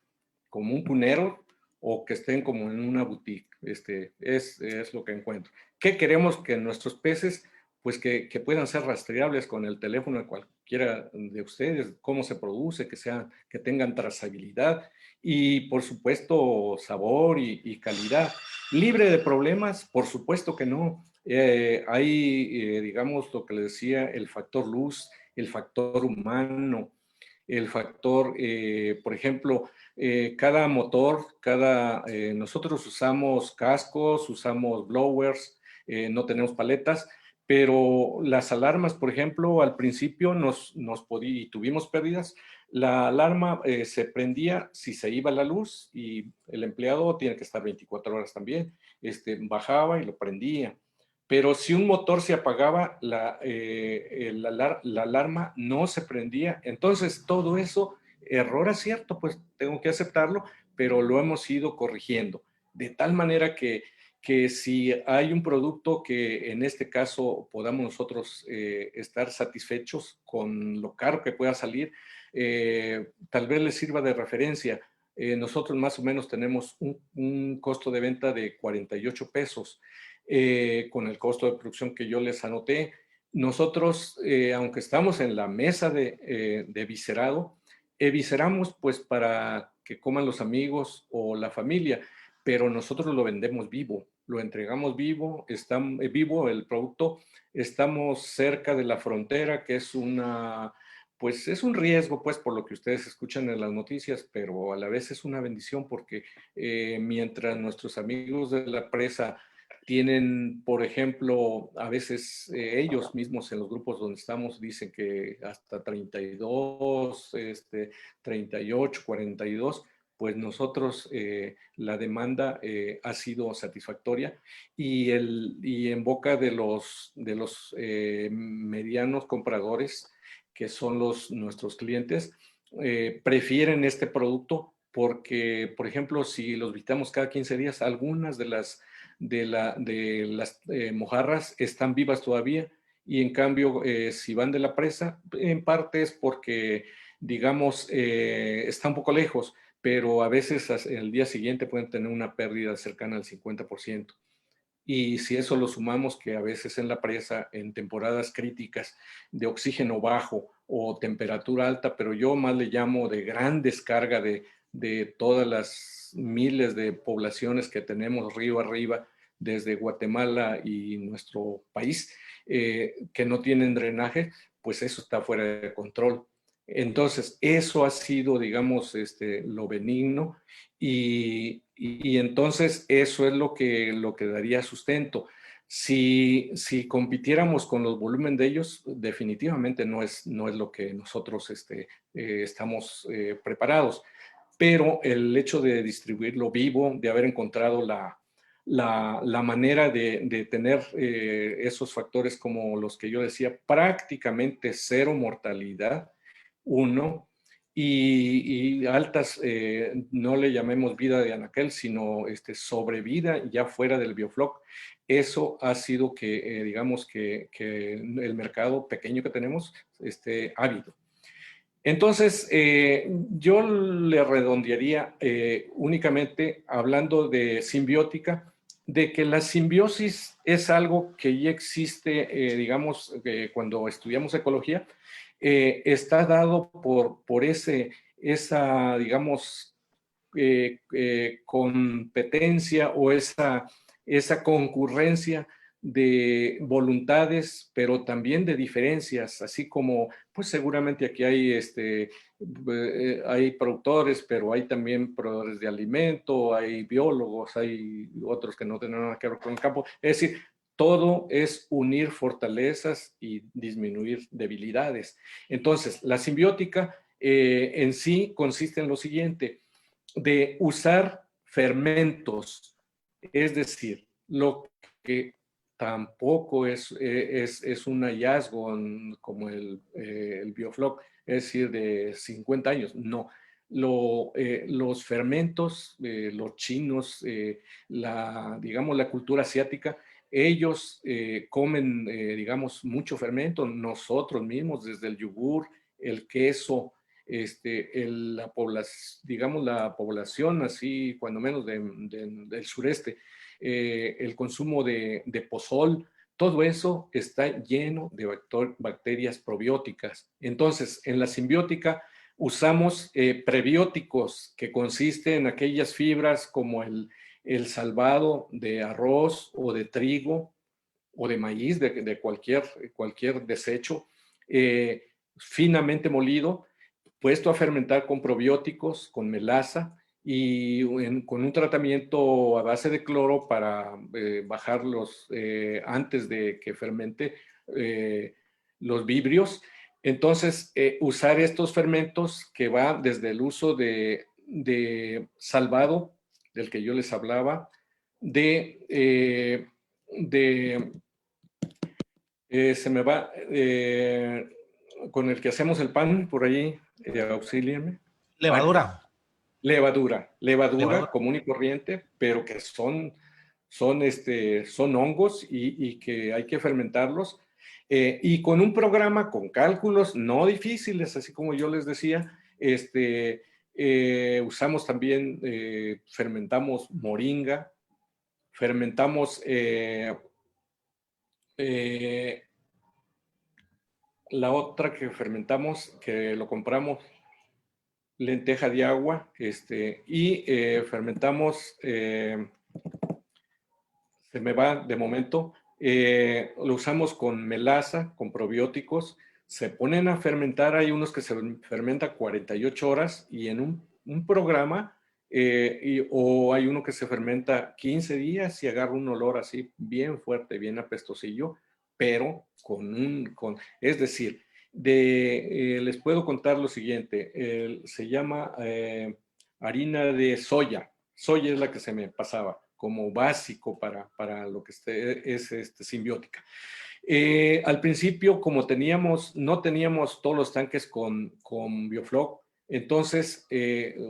S2: como un punero, o que estén como en una boutique. Es lo que encuentro. ¿Qué queremos? Que nuestros peces, pues que puedan ser rastreables con el teléfono de cualquiera de ustedes, cómo se produce, que tengan trazabilidad y, por supuesto, sabor y calidad. ¿Libre de problemas? Por supuesto que no. Hay, digamos, lo que le decía, el factor luz, el factor humano, el factor, por ejemplo, cada motor, nosotros usamos cascos, usamos blowers, no tenemos paletas, pero las alarmas, por ejemplo, al principio y tuvimos pérdidas. La alarma se prendía si se iba la luz y el empleado tiene que estar 24 horas también. Bajaba y lo prendía. Pero si un motor se apagaba, la alarma no se prendía. Entonces, todo eso, error es cierto, pues tengo que aceptarlo, pero lo hemos ido corrigiendo. De tal manera que si hay un producto que en este caso podamos nosotros estar satisfechos con lo caro que pueda salir, tal vez les sirva de referencia. Nosotros más o menos tenemos un costo de venta de 48 pesos. Con el costo de producción que yo les anoté. Nosotros, aunque estamos en la mesa de viscerado, visceramos pues para que coman los amigos o la familia, pero nosotros lo vendemos vivo, lo entregamos vivo, está vivo el producto, estamos cerca de la frontera, que es pues es un riesgo, pues, por lo que ustedes escuchan en las noticias, pero a la vez es una bendición porque mientras nuestros amigos de la presa tienen, por ejemplo, a veces ellos mismos en los grupos donde estamos dicen que hasta 32, 38, 42, pues nosotros la demanda ha sido satisfactoria y en boca de los medianos compradores, que son nuestros clientes, prefieren este producto porque, por ejemplo, si los visitamos cada 15 días, algunas de las mojarras están vivas todavía y en cambio si van de la presa, en parte es porque, digamos, está un poco lejos, pero a veces el día siguiente pueden tener una pérdida cercana al 50%. Y si eso lo sumamos que a veces en la presa, en temporadas críticas de oxígeno bajo o temperatura alta, pero yo más le llamo de gran descarga de todas las miles de poblaciones que tenemos río arriba, desde Guatemala y nuestro país, que no tienen drenaje, pues eso está fuera de control. Entonces, eso ha sido, digamos, lo benigno y entonces eso es lo que daría sustento. Si compitiéramos con los volúmenes de ellos, definitivamente no es lo que nosotros estamos preparados. Pero el hecho de distribuirlo vivo, de haber encontrado la manera de tener esos factores como los que yo decía, prácticamente cero mortalidad, uno, y altas, no le llamemos vida de anaquel, sino sobrevida ya fuera del biofloc. Eso ha sido que, digamos, que el mercado pequeño que tenemos ha habido. Entonces, yo le redondearía únicamente hablando de simbiótica, de que la simbiosis es algo que ya existe, digamos, cuando estudiamos ecología, está dado por esa, digamos, competencia o esa concurrencia de voluntades, pero también de diferencias, así como, pues seguramente aquí hay productores, pero hay también proveedores de alimento, hay biólogos, hay otros que no tienen nada que ver con el campo. Es decir, todo es unir fortalezas y disminuir debilidades. Entonces, la simbiótica en sí consiste en lo siguiente, de usar fermentos, es decir, lo que tampoco es un hallazgo como el biofloc, es decir, de 50 años, no. Los fermentos, los chinos, digamos, la cultura asiática, ellos comen, digamos, mucho fermento, nosotros mismos, desde el yogur, el queso, digamos, la población, así, cuando menos del sureste, el consumo de pozol, todo eso está lleno de bacterias probióticas. Entonces, en la simbiótica usamos prebióticos, que consisten en aquellas fibras como el salvado de arroz o de trigo o de maíz, de cualquier desecho, finamente molido, puesto a fermentar con probióticos, con melaza, y con un tratamiento a base de cloro para bajarlos antes de que fermente los vibrios. Entonces, usar estos fermentos que va desde el uso de salvado, del que yo les hablaba, se me va, con el que hacemos el pan, por ahí, auxílienme.
S5: Levadura.
S2: Levadura común y corriente, pero que son hongos y que hay que fermentarlos. Y con un programa con cálculos no difíciles, así como yo les decía, usamos también, fermentamos moringa, fermentamos la otra que fermentamos, que lo compramos, lenteja de agua, y fermentamos, se me va de momento, lo usamos con melaza, con probióticos, se ponen a fermentar, hay unos que se fermentan 48 horas y en un programa, o hay uno que se fermenta 15 días y agarra un olor así bien fuerte, bien apestosillo, pero es decir, les puedo contar lo siguiente, se llama harina de soya. Soya es la que se me pasaba como básico para lo que es simbiótica. Al principio, como no teníamos todos los tanques con biofloc, entonces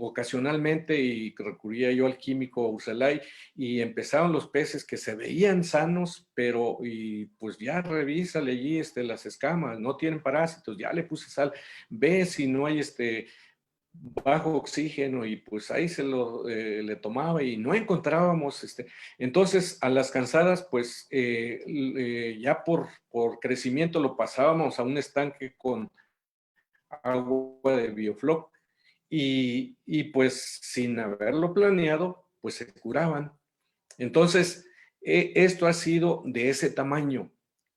S2: ocasionalmente y recurría yo al químico Urselay y empezaron los peces que se veían sanos, pero pues ya revísale allí las escamas, no tienen parásitos, ya le puse sal, ve si no hay bajo oxígeno, y pues ahí le tomaba y no encontrábamos, entonces a las cansadas, pues ya por crecimiento lo pasábamos a un estanque con agua de biofloc y pues sin haberlo planeado, pues se curaban. Entonces, esto ha sido de ese tamaño,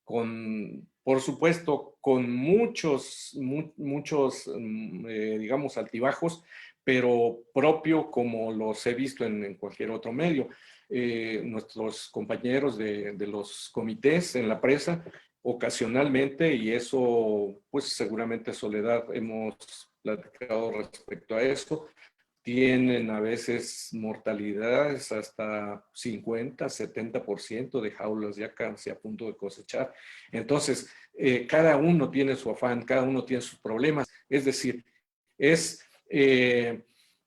S2: por supuesto, con muchos, digamos, altibajos, pero propio como los he visto en cualquier otro medio. Nuestros compañeros de los comités en la presa, ocasionalmente, y eso, pues seguramente Soledad hemos platicado respecto a eso, tienen a veces mortalidades hasta 50, 70% de jaulas ya casi a punto de cosechar. Entonces, cada uno tiene su afán, cada uno tiene sus problemas. Es decir, Es,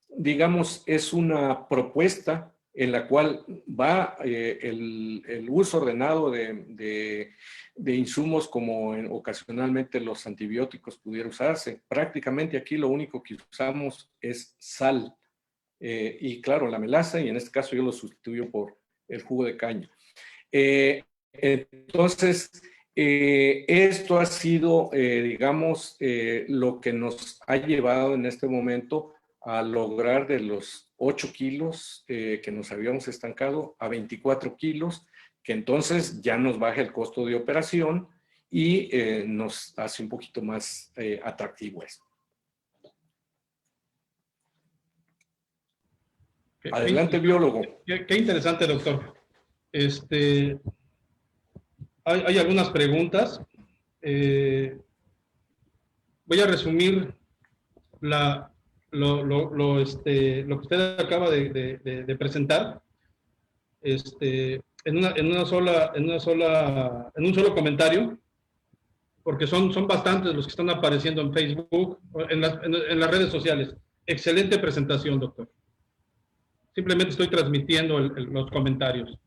S2: digamos, es una propuesta en la cual va el uso ordenado de insumos como ocasionalmente los antibióticos pudiera usarse. Prácticamente aquí lo único que usamos es sal. Y claro, la melaza, y en este caso yo lo sustituyo por el jugo de caña. Entonces, esto ha sido, digamos, lo que nos ha llevado en este momento a lograr de los 8 kilos que nos habíamos estancado a 24 kilos, que entonces ya nos baja el costo de operación y nos hace un poquito más atractivo esto. Adelante, biólogo.
S1: Qué interesante, doctor. Hay algunas preguntas. Voy a resumir lo que usted acaba de presentar en un solo comentario, porque son bastantes los que están apareciendo en Facebook, en las redes sociales. Excelente presentación, doctor. Simplemente estoy transmitiendo los comentarios.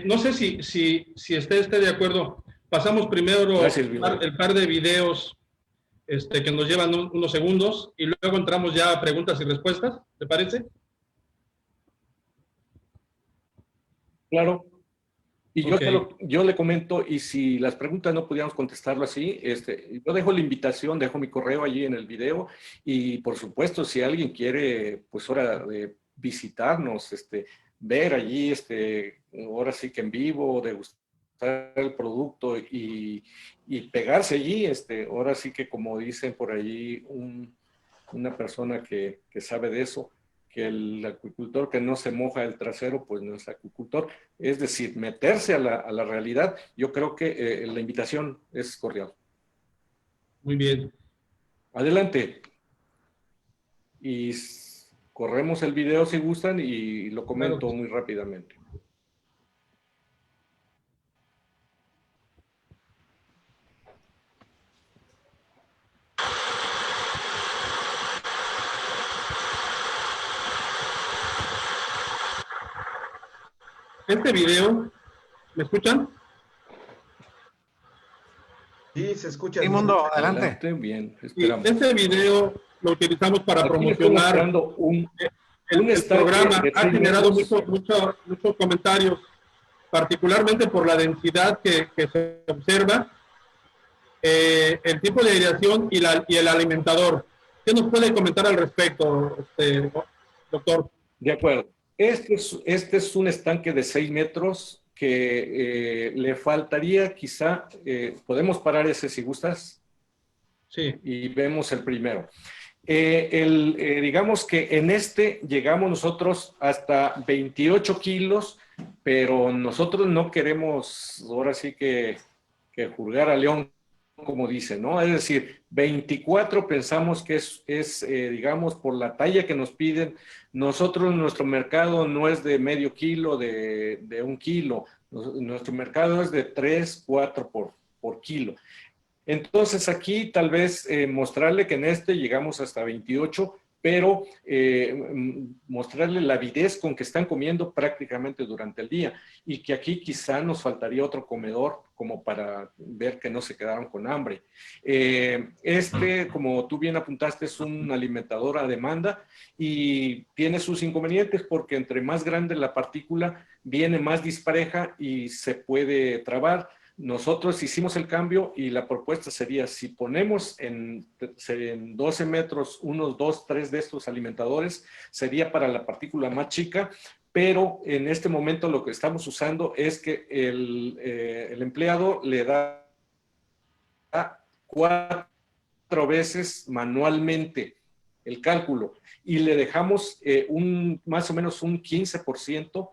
S1: No sé si usted esté de acuerdo. Pasamos primero el par de videos que nos llevan unos segundos y luego entramos ya a preguntas y respuestas. ¿Le parece?
S2: Claro. Y
S1: Okay.
S2: yo le comento, y si las preguntas no pudiéramos contestarlo así, yo dejo la invitación, dejo mi correo allí en el video, y por supuesto, si alguien quiere, pues ahora visitarnos, ver allí, ahora sí que en vivo, degustar el producto y pegarse allí, ahora sí que como dicen por allí una persona que sabe de eso, que el acuicultor que no se moja el trasero, pues no es acuicultor. Es decir, meterse a la realidad, yo creo que la invitación es cordial.
S1: Muy bien.
S2: Adelante. Y corremos el video si gustan y lo comento
S1: Claro.
S2: muy rápidamente.
S1: Este video, ¿me escuchan?
S4: Sí, se escucha.
S5: Sí,
S4: se
S5: Mundo,
S4: escucha.
S5: adelante.
S2: Bien,
S1: Sí,
S2: esperamos.
S1: este video lo utilizamos para
S2: Aquí le estoy
S1: promocionar.
S2: mostrando un
S1: El
S2: estanque
S1: programa
S2: de
S1: ha
S2: 6
S1: generado
S2: metros.
S1: muchos comentarios, particularmente por la densidad que se observa, el tipo de aireación y el alimentador. ¿Qué nos puede comentar al respecto, doctor?
S2: De acuerdo. Este es un estanque de 6 metros que le faltaría quizá, podemos parar ese si gustas,
S1: Sí.
S2: y vemos el primero. Digamos que en llegamos nosotros hasta 28 kilos, pero nosotros no queremos ahora sí que juzgar a León, como dice, ¿no? Es decir, 24 pensamos que digamos, por la talla que nos piden. Nosotros, nuestro mercado no es de medio kilo, de 1 kilo. Nuestro mercado es de 3, 4 por kilo. Entonces aquí tal vez mostrarle que en llegamos hasta 28, pero mostrarle la avidez con que están comiendo prácticamente durante el día, y que aquí quizá nos faltaría otro comedor como para ver que no se quedaron con hambre. Como tú bien apuntaste, es un alimentador a demanda y tiene sus inconvenientes porque entre más grande la partícula viene más dispareja y se puede trabar. Nosotros hicimos el cambio y la propuesta sería, si ponemos en 12 metros unos 2, 3 de estos alimentadores, sería para la partícula más chica, pero en este momento lo que estamos usando es que el empleado le da 4 veces manualmente el cálculo y le dejamos más o menos un 15%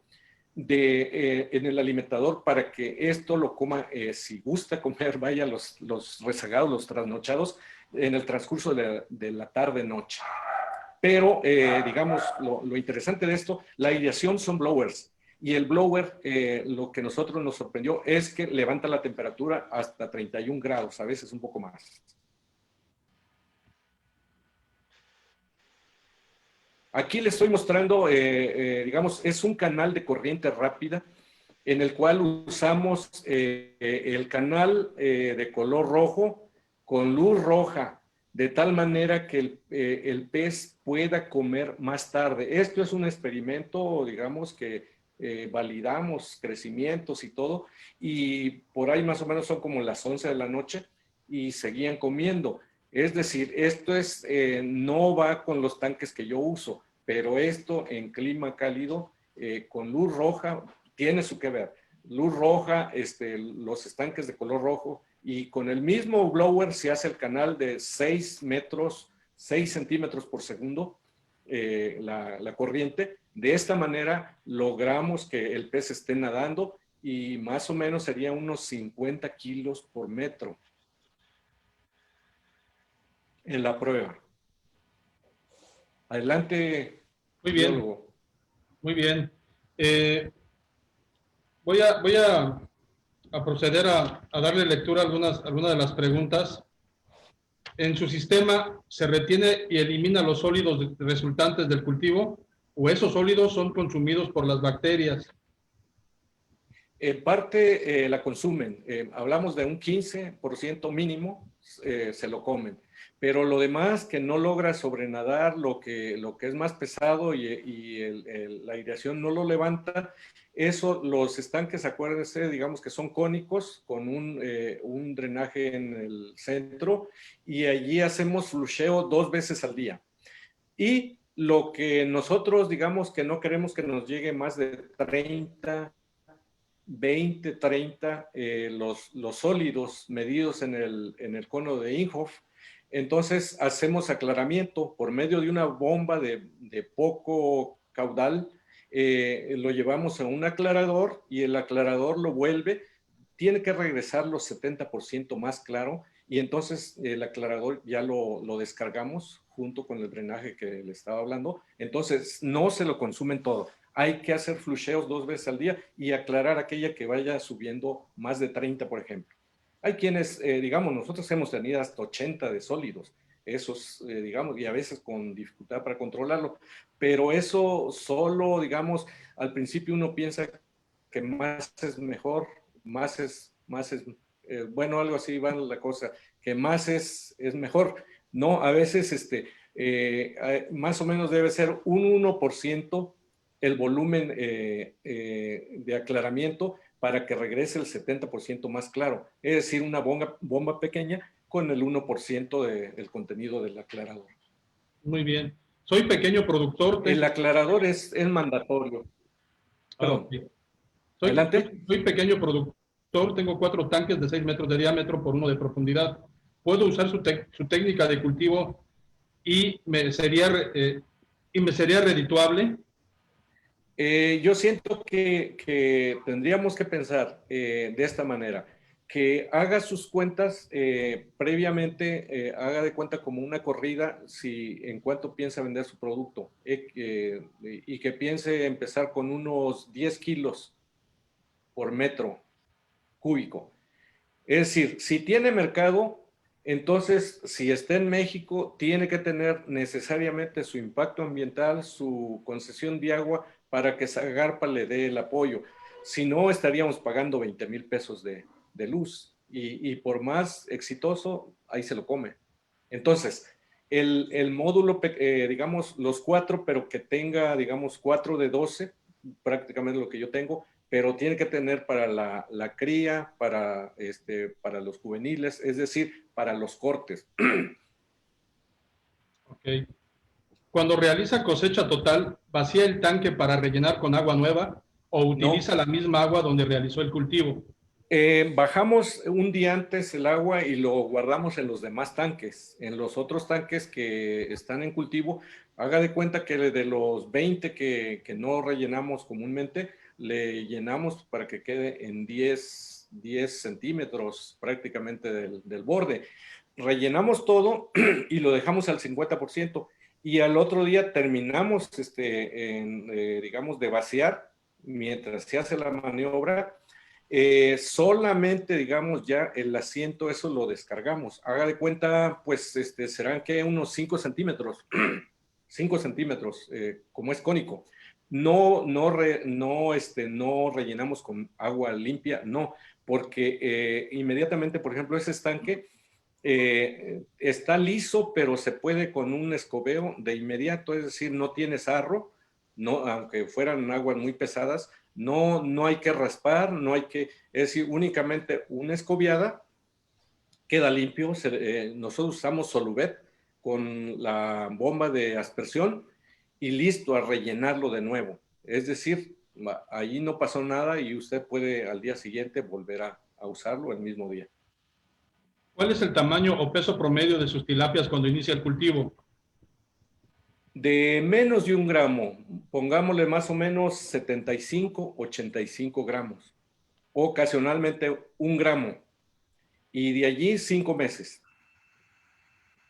S2: en el alimentador para que esto lo coma, si gusta comer, vaya los rezagados, los trasnochados, en el transcurso de la tarde-noche. Pero, digamos, lo interesante de esto, la aireación son blowers. Y el blower, lo que nosotros nos sorprendió es que levanta la temperatura hasta 31 grados, a veces un poco más. Aquí le estoy mostrando, digamos, es un canal de corriente rápida en el cual usamos el canal de color rojo con luz roja, de tal manera que el pez pueda comer más tarde. Esto es un experimento, digamos, que validamos crecimientos y todo, y por ahí más o menos son como las 11 de la noche y seguían comiendo. Es decir, esto es, no va con los tanques que yo uso, pero esto en clima cálido, con luz roja, tiene su que ver. Luz roja, los estanques de color rojo, y con el mismo blower se hace el canal de 6 centímetros por segundo, la corriente. De esta manera logramos que el pez esté nadando y más o menos sería unos 50 kilos por metro en la prueba. Adelante,
S1: Muy bien,
S2: biólogo.
S1: muy bien. Voy a proceder a darle lectura a algunas de las preguntas. ¿En su sistema se retiene y elimina los sólidos resultantes del cultivo o esos sólidos son consumidos por las bacterias?
S2: En parte la consumen. Hablamos de un 15% mínimo, se lo comen. Pero lo demás que no logra sobrenadar, lo que es más pesado y la aireación no lo levanta, eso, los estanques, acuérdense, digamos que son cónicos con un drenaje en el centro y allí hacemos flusheo 2 veces al día. Y lo que nosotros, digamos que no queremos que nos llegue más de 30, 20, 30, los sólidos medidos en el cono de Inhofe. Entonces hacemos aclaramiento por medio de una bomba de poco caudal, lo llevamos a un aclarador y el aclarador lo vuelve, tiene que regresar los 70% más claro y entonces el aclarador ya lo descargamos junto con el drenaje que le estaba hablando, entonces no se lo consumen todo. Hay que hacer flusheos 2 veces al día y aclarar aquella que vaya subiendo más de 30, por ejemplo. Hay quienes, digamos, nosotros hemos tenido hasta 80 de sólidos, esos, digamos, y a veces con dificultad para controlarlo, pero eso solo, digamos, al principio uno piensa que más es mejor, bueno, algo así va la cosa, que más es mejor. No, a veces, más o menos debe ser un 1% el volumen de aclaramiento para que regrese el 70% más claro. Es decir, una bomba pequeña con el 1% del contenido del aclarador.
S1: Muy bien. Soy pequeño productor.
S2: El aclarador es mandatorio. Perdón.
S1: Okay.
S2: Adelante.
S1: Soy pequeño productor, tengo 4 tanques de 6 metros de diámetro por 1 de profundidad. ¿Puedo usar su técnica de cultivo y me sería redituable?
S2: Yo siento que tendríamos que pensar de esta manera, que haga sus cuentas previamente, haga de cuenta como una corrida si en cuánto piensa vender su producto y que piense empezar con unos 10 kilos por metro cúbico. Es decir, si tiene mercado, entonces si está en México, tiene que tener necesariamente su impacto ambiental, su concesión de agua para que Zagarpa le dé el apoyo. Si no, estaríamos pagando 20,000 pesos de luz y por más exitoso, ahí se lo come. Entonces, el módulo, digamos, los 4, pero que tenga, digamos, 4 de 12, prácticamente lo que yo tengo, pero tiene que tener para la cría, para los juveniles, es decir, para los cortes.
S1: Ok. Cuando realiza cosecha total, ¿vacía el tanque para rellenar con agua nueva o utiliza la misma agua donde realizó el cultivo?
S2: Bajamos un día antes el agua y lo guardamos en los demás tanques. En los otros tanques que están en cultivo, haga de cuenta que de los 20 que no rellenamos comúnmente, le llenamos para que quede en 10 centímetros prácticamente del borde. Rellenamos todo y lo dejamos al 50%. Y al otro día terminamos, digamos, de vaciar mientras se hace la maniobra. Solamente, digamos, ya el asiento, eso lo descargamos. Haga de cuenta, pues, serán que unos 5 centímetros. 5 centímetros, como es cónico. No rellenamos con agua limpia, no, porque inmediatamente, por ejemplo, ese estanque está liso, pero se puede con un escobeo de inmediato, es decir, no tiene sarro, no, aunque fueran aguas muy pesadas, no hay que raspar, no hay que, es decir, únicamente una escobiada, queda limpio. Nosotros usamos Soluvet con la bomba de aspersión y listo a rellenarlo de nuevo. Es decir, allí no pasó nada y usted puede al día siguiente volver a usarlo el mismo día.
S1: ¿Cuál es el tamaño o peso promedio de sus tilapias cuando inicia el cultivo?
S2: De menos de 1 gramo, pongámosle más o menos 75, 85 gramos. Ocasionalmente 1 gramo. Y de allí 5 meses.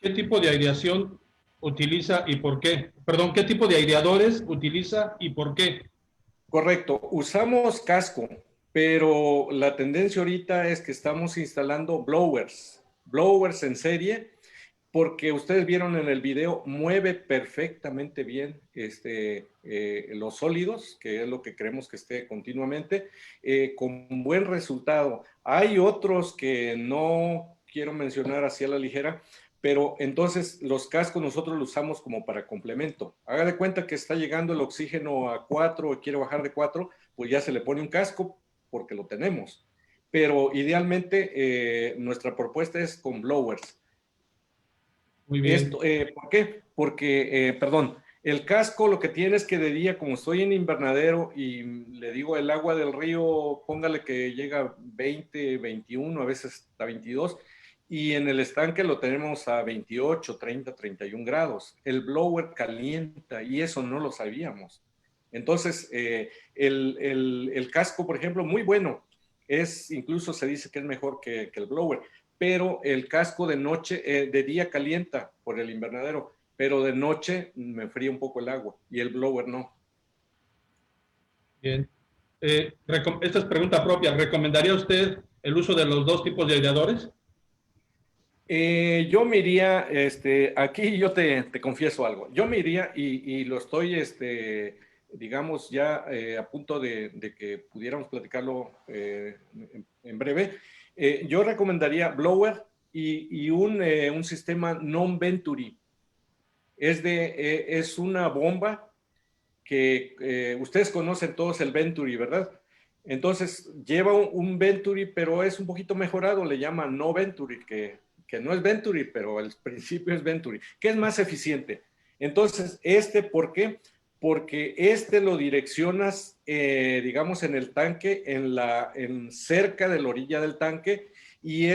S1: ¿Qué tipo de aireación utiliza y por qué? Perdón, ¿qué tipo de aireadores utiliza y por qué?
S2: Correcto, usamos casco, pero la tendencia ahorita es que estamos instalando blowers en serie, porque ustedes vieron en el video, mueve perfectamente bien los sólidos, que es lo que queremos que esté continuamente, con buen resultado. Hay otros que no quiero mencionar así a la ligera, pero entonces los cascos nosotros los usamos como para complemento. Haga de cuenta que está llegando el oxígeno a 4 o quiere bajar de 4, pues ya se le pone un casco porque lo tenemos. Pero idealmente nuestra propuesta es con blowers.
S1: Muy bien.
S2: ¿Por qué? Porque, perdón, el casco lo que tiene es que de día, como estoy en invernadero y le digo el agua del río, póngale que llega a 20, 21, a veces hasta 22, y en el estanque lo tenemos a 28, 30, 31 grados. El blower calienta y eso no lo sabíamos. Entonces, el casco, por ejemplo, muy bueno. Incluso se dice que es mejor que el blower, pero el casco de noche, de día calienta por el invernadero, pero de noche me fría un poco el agua y el blower no.
S1: Bien. Esta es pregunta propia. ¿Recomendaría usted el uso de los dos tipos de aireadores?
S2: Yo me iría, aquí yo te confieso algo, yo me iría y lo estoy, digamos, ya a punto de que pudiéramos platicarlo en breve. Yo recomendaría blower y un sistema non-venturi. Es una bomba que ustedes conocen todos el Venturi, ¿verdad? Entonces lleva un Venturi, pero es un poquito mejorado, le llaman no Venturi, que no es Venturi, pero el principio es Venturi, que es más eficiente. Entonces, ¿por qué? Porque lo direccionas, digamos, en el tanque, en cerca de la orilla del tanque, y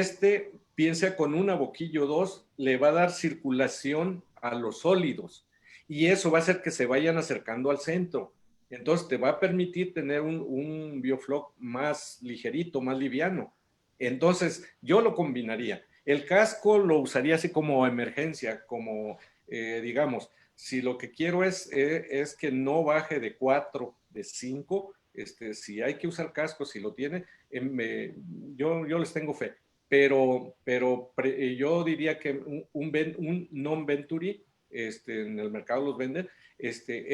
S2: piensa con una boquilla o dos, le va a dar circulación a los sólidos y eso va a hacer que se vayan acercando al centro. Entonces te va a permitir tener un biofloc más ligerito, más liviano. Entonces yo lo combinaría. El casco lo usaría así como emergencia, como digamos, si lo que quiero es que no baje de 4, de 5, si hay que usar casco, si lo tiene, yo les tengo fe. Pero yo diría que un non-venturi, en el mercado los venden,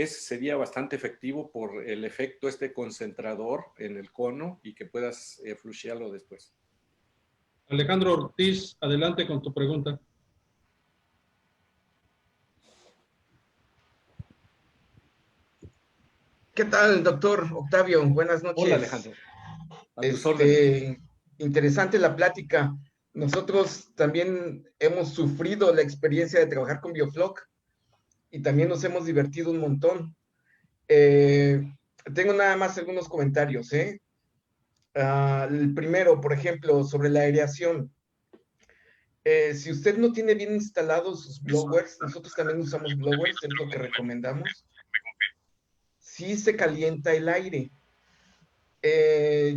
S2: sería bastante efectivo por el efecto concentrador en el cono y que puedas flushearlo después.
S1: Alejandro Ortiz, adelante con tu pregunta.
S4: ¿Qué tal, doctor Octavio? Buenas noches.
S2: Hola, Alejandro. A tus órdenes.
S4: Interesante la plática. Nosotros también hemos sufrido la experiencia de trabajar con Biofloc y también nos hemos divertido un montón. Tengo nada más algunos comentarios. El primero, por ejemplo, sobre la aireación. Si usted no tiene bien instalados sus blowers, nosotros también usamos blowers, es lo que recomendamos. Sí se calienta el aire.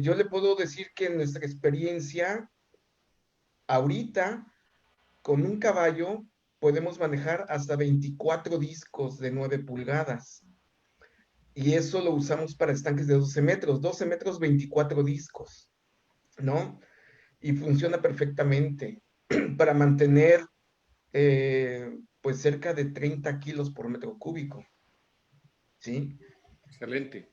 S4: Yo le puedo decir que en nuestra experiencia, ahorita, con un caballo, podemos manejar hasta 24 discos de 9 pulgadas. Y eso lo usamos para estanques de 12 metros. 12 metros, 24 discos, ¿no? Y funciona perfectamente para mantener pues cerca de 30 kilos por metro cúbico, ¿sí?
S2: Excelente.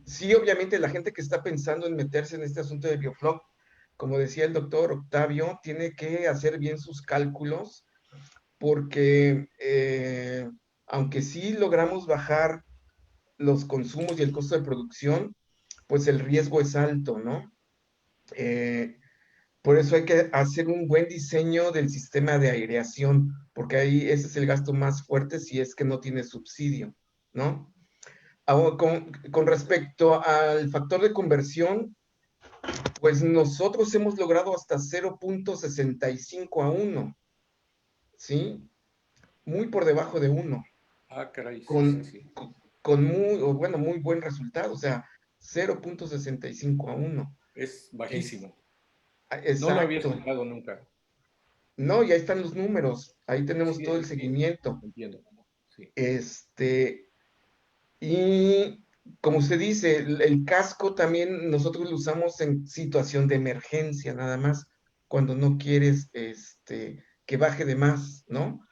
S4: Sí, obviamente la gente que está pensando en meterse en este asunto de Biofloc, como decía el doctor Octavio, tiene que hacer bien sus cálculos porque aunque sí logramos bajar los consumos y el costo de producción, pues el riesgo es alto, ¿no? Por eso hay que hacer un buen diseño del sistema de aireación, porque ahí ese es el gasto más fuerte si es que no tiene subsidio, ¿no? Ahora, con respecto al factor de conversión, pues nosotros hemos logrado hasta 0.65 a 1, ¿sí? Muy por debajo de 1,
S2: Ah, caray, sí, sí,
S4: con,
S2: sí.
S4: con muy, o bueno, muy buen resultado, o sea, 0.65 a 1.
S2: Es
S4: Y,
S2: bajísimo. No lo había
S4: exacto.
S2: escuchado nunca.
S4: No, ya están los números, ahí tenemos
S2: Sí,
S4: todo el
S2: sí,
S4: seguimiento.
S2: entiendo. Sí.
S4: Este, y como usted dice, el casco también nosotros lo usamos en situación de emergencia, nada más, cuando no quieres que baje de más, ¿no?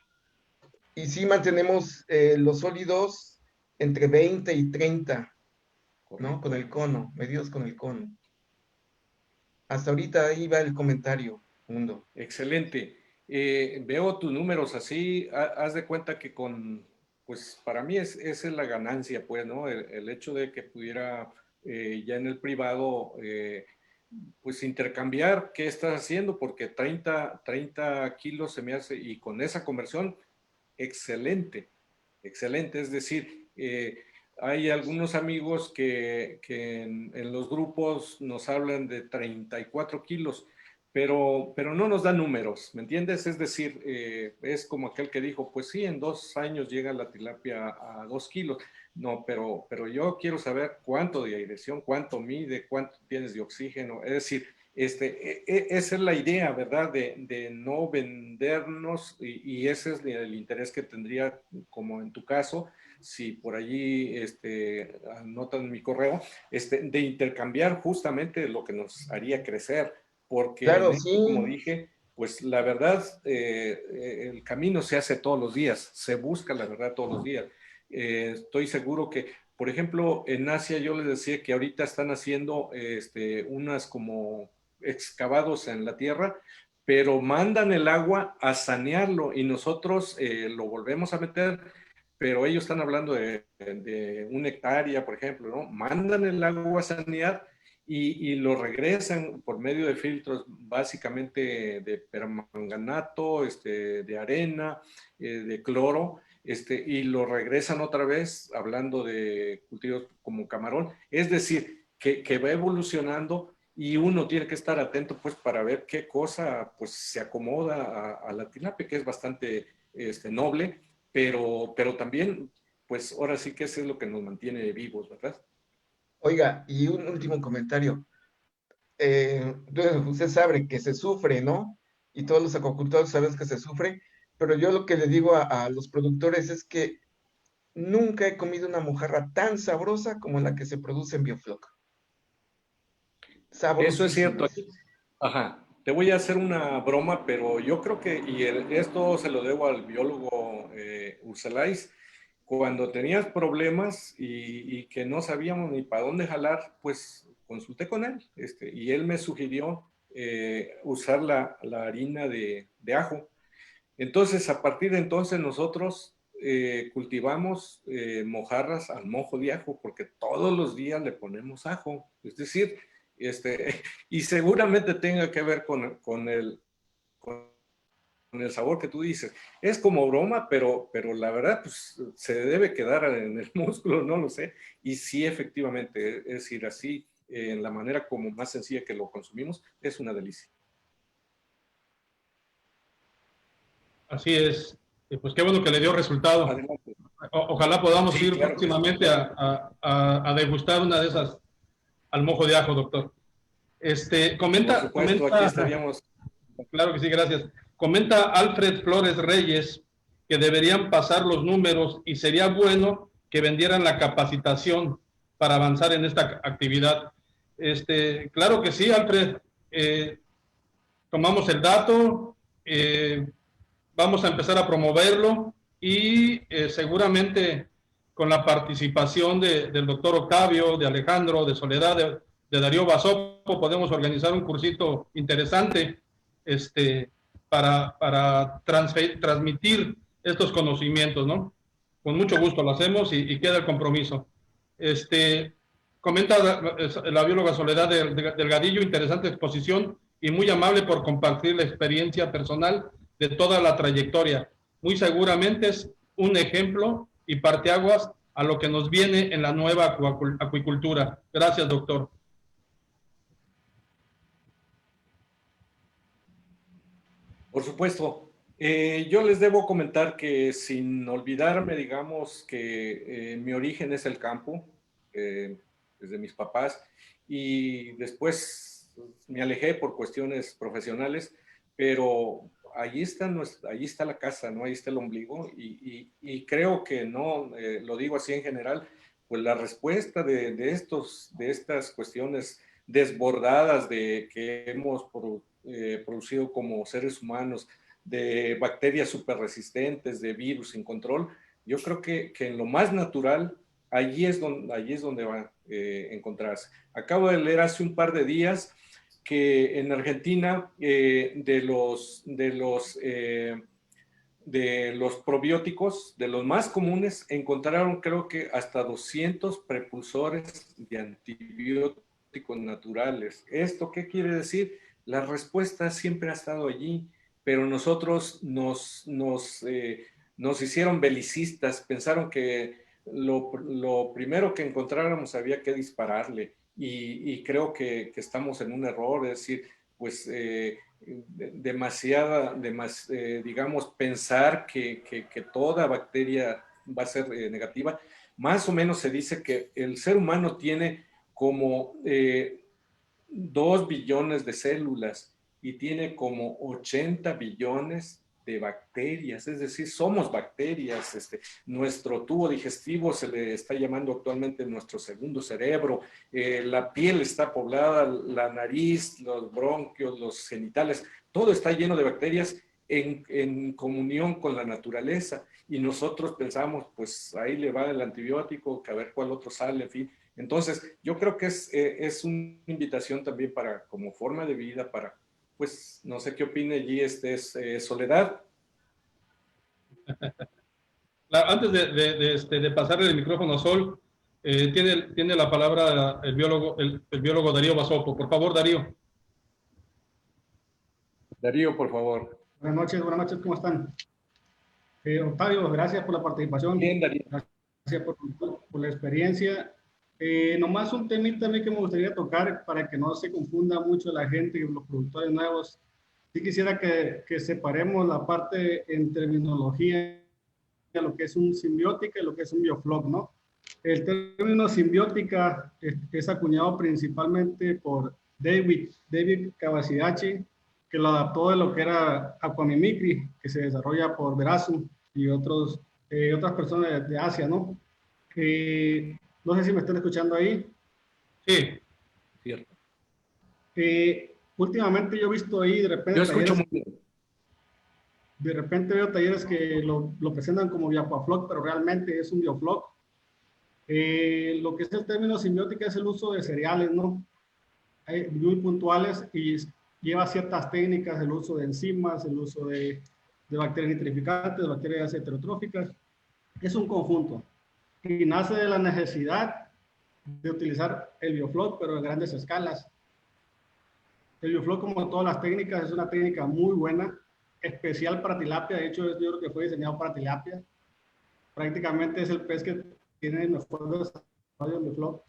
S4: Y sí mantenemos los sólidos entre 20 y 30, ¿no? Con
S2: Correcto.
S4: el cono, medidos con el cono. Hasta ahorita ahí va el comentario, Mundo.
S2: Excelente. Veo tus números así, haz de cuenta que pues para mí esa es la ganancia, pues, ¿no? El hecho de que pudiera ya en el privado, pues intercambiar qué estás haciendo, porque 30 kilos se me hace, y con esa conversión, excelente, excelente. Es decir, hay algunos amigos que en los grupos nos hablan de 34 kilos, pero no nos dan números, ¿me entiendes? Es decir, es como aquel que dijo, pues sí, en 2 años llega la tilapia a 2 kilos. No, pero yo quiero saber cuánto de aireación, cuánto mide, cuánto tienes de oxígeno. Es decir, esa es la idea, ¿verdad? De no vendernos, y ese es el interés que tendría, como en tu caso, si por allí anotan mi correo, de intercambiar justamente lo que nos haría crecer, porque en
S4: Claro,
S2: esto, como
S4: sí.
S2: dije, pues la verdad, el camino se hace todos los días, se busca la verdad todos los días. Estoy seguro que, por ejemplo, en Asia yo les decía que ahorita están haciendo unas como excavados en la tierra, pero mandan el agua a sanearlo y nosotros lo volvemos a meter, pero ellos están hablando de 1 hectárea, por ejemplo, ¿no? Mandan el agua a sanear y lo regresan por medio de filtros básicamente de permanganato, de arena, de cloro, y lo regresan otra vez hablando de cultivos como camarón. Es decir, que va evolucionando y uno tiene que estar atento pues para ver qué cosa pues se acomoda a la tilapia, que es bastante noble, pero también pues ahora sí que eso es lo que nos mantiene vivos, ¿verdad?
S4: Oiga, y un último comentario. Usted sabe que se sufre, ¿no? Y todos los acuacultores saben que se sufre, pero yo lo que le digo a los productores es que nunca he comido una mojarra tan sabrosa como la que se produce en Biofloc.
S2: Eso es cierto.
S4: Sabrosísimas.
S2: Ajá. Te voy a hacer una broma, pero yo creo que, esto se lo debo al biólogo Urselais, cuando tenías problemas y que no sabíamos ni para dónde jalar, pues consulté con él, y él me sugirió usar la harina de ajo. Entonces, a partir de entonces nosotros cultivamos mojarras al mojo de ajo, porque todos los días le ponemos ajo. Es decir, y seguramente tenga que ver con el sabor que tú dices. Es como broma, pero la verdad, pues se debe quedar en el músculo, no lo sé. Y sí, efectivamente, es decir, así, en la manera como más sencilla que lo consumimos, es una delicia.
S1: Así es. Pues qué bueno que le dio resultado.
S2: Adelante.
S1: Ojalá podamos
S2: Sí,
S1: ir
S2: claro que sí.
S1: próximamente a degustar una de esas al mojo de ajo, doctor.
S2: Por supuesto, aquí estaríamos.
S1: Claro que sí, gracias. Comenta Alfred Flores Reyes que deberían pasar los números y sería bueno que vendieran la capacitación para avanzar en esta actividad. Claro que sí, Alfred. Tomamos el dato. vamos a empezar a promoverlo y seguramente con la participación del doctor Octavio, de Alejandro, de Soledad, de Darío Basopo, podemos organizar un cursito interesante para transmitir estos conocimientos, ¿no? Con mucho gusto lo hacemos y queda el compromiso. Comenta la bióloga Soledad Delgadillo, interesante exposición y muy amable por compartir la experiencia personal de toda la trayectoria. Muy seguramente es un ejemplo y parteaguas a lo que nos viene en la nueva acuicultura. Gracias, doctor.
S2: Por supuesto. Yo les debo comentar que sin olvidarme, digamos, que mi origen es el campo, desde mis papás, y después me alejé por cuestiones profesionales, pero allí está la casa, ¿no? Ahí está el ombligo, y creo que no, lo digo así en general, pues la respuesta de estas cuestiones desbordadas que hemos producido como seres humanos, de bacterias súper resistentes, de virus sin control, yo creo que en lo más natural, allí es donde va a encontrarse. Acabo de leer hace un par de días que en Argentina de los probióticos, de los más comunes, encontraron creo que hasta 200 prepulsores de antibióticos naturales. ¿Esto qué quiere decir? La respuesta siempre ha estado allí, pero nosotros nos hicieron belicistas, pensaron que lo primero que encontráramos había que dispararle, y creo que estamos en un error, es decir, pues digamos, pensar que toda bacteria va a ser negativa. Más o menos se dice que el ser humano tiene como 2 billones de células y tiene como 80 billones de bacterias, es decir, somos bacterias. Nuestro tubo digestivo se le está llamando actualmente nuestro segundo cerebro, la piel está poblada, la nariz, los bronquios, los genitales, todo está lleno de bacterias en comunión con la naturaleza, y nosotros pensamos, pues ahí le va el antibiótico, que a ver cuál otro sale, en fin. Entonces, yo creo que es una invitación también como forma de vida, pues, no sé qué opine allí Soledad.
S1: Antes de pasarle el micrófono a Sol, tiene la palabra el biólogo Darío Basopo. Por favor, Darío.
S2: Darío, por favor.
S6: Buenas noches, ¿cómo están? Octavio, gracias por la participación.
S2: Bien, Darío.
S6: Gracias por la experiencia. Nomás un temita también que me gustaría tocar para que no se confunda mucho la gente y los productores nuevos. Sí quisiera que separemos la parte en terminología, lo que es un simbiótica y lo que es un biofloc, ¿no? El término simbiótica es acuñado principalmente por David Cavaciachi, que lo adaptó de lo que era Aquamimicry, que se desarrolla por Verazum y otras personas de Asia, ¿no? No sé si me están escuchando ahí.
S1: Sí.
S2: Cierto.
S6: Últimamente yo he visto ahí de repente...
S2: Yo escucho muy bien.
S6: De repente veo talleres que lo presentan como Biofloc, pero realmente es un biofloc. Lo que es el término simbiótica es el uso de cereales, ¿no? Muy puntuales, y lleva ciertas técnicas, el uso de enzimas, el uso de bacterias nitrificantes, bacterias heterotróficas. Es un conjunto y nace de la necesidad de utilizar el biofloc, pero en grandes escalas. El biofloc, como todas las técnicas, es una técnica muy buena, especial para tilapia. De hecho, yo creo que fue diseñado para tilapia. Prácticamente es el pez que tiene el mejor desarrollo de biofloc.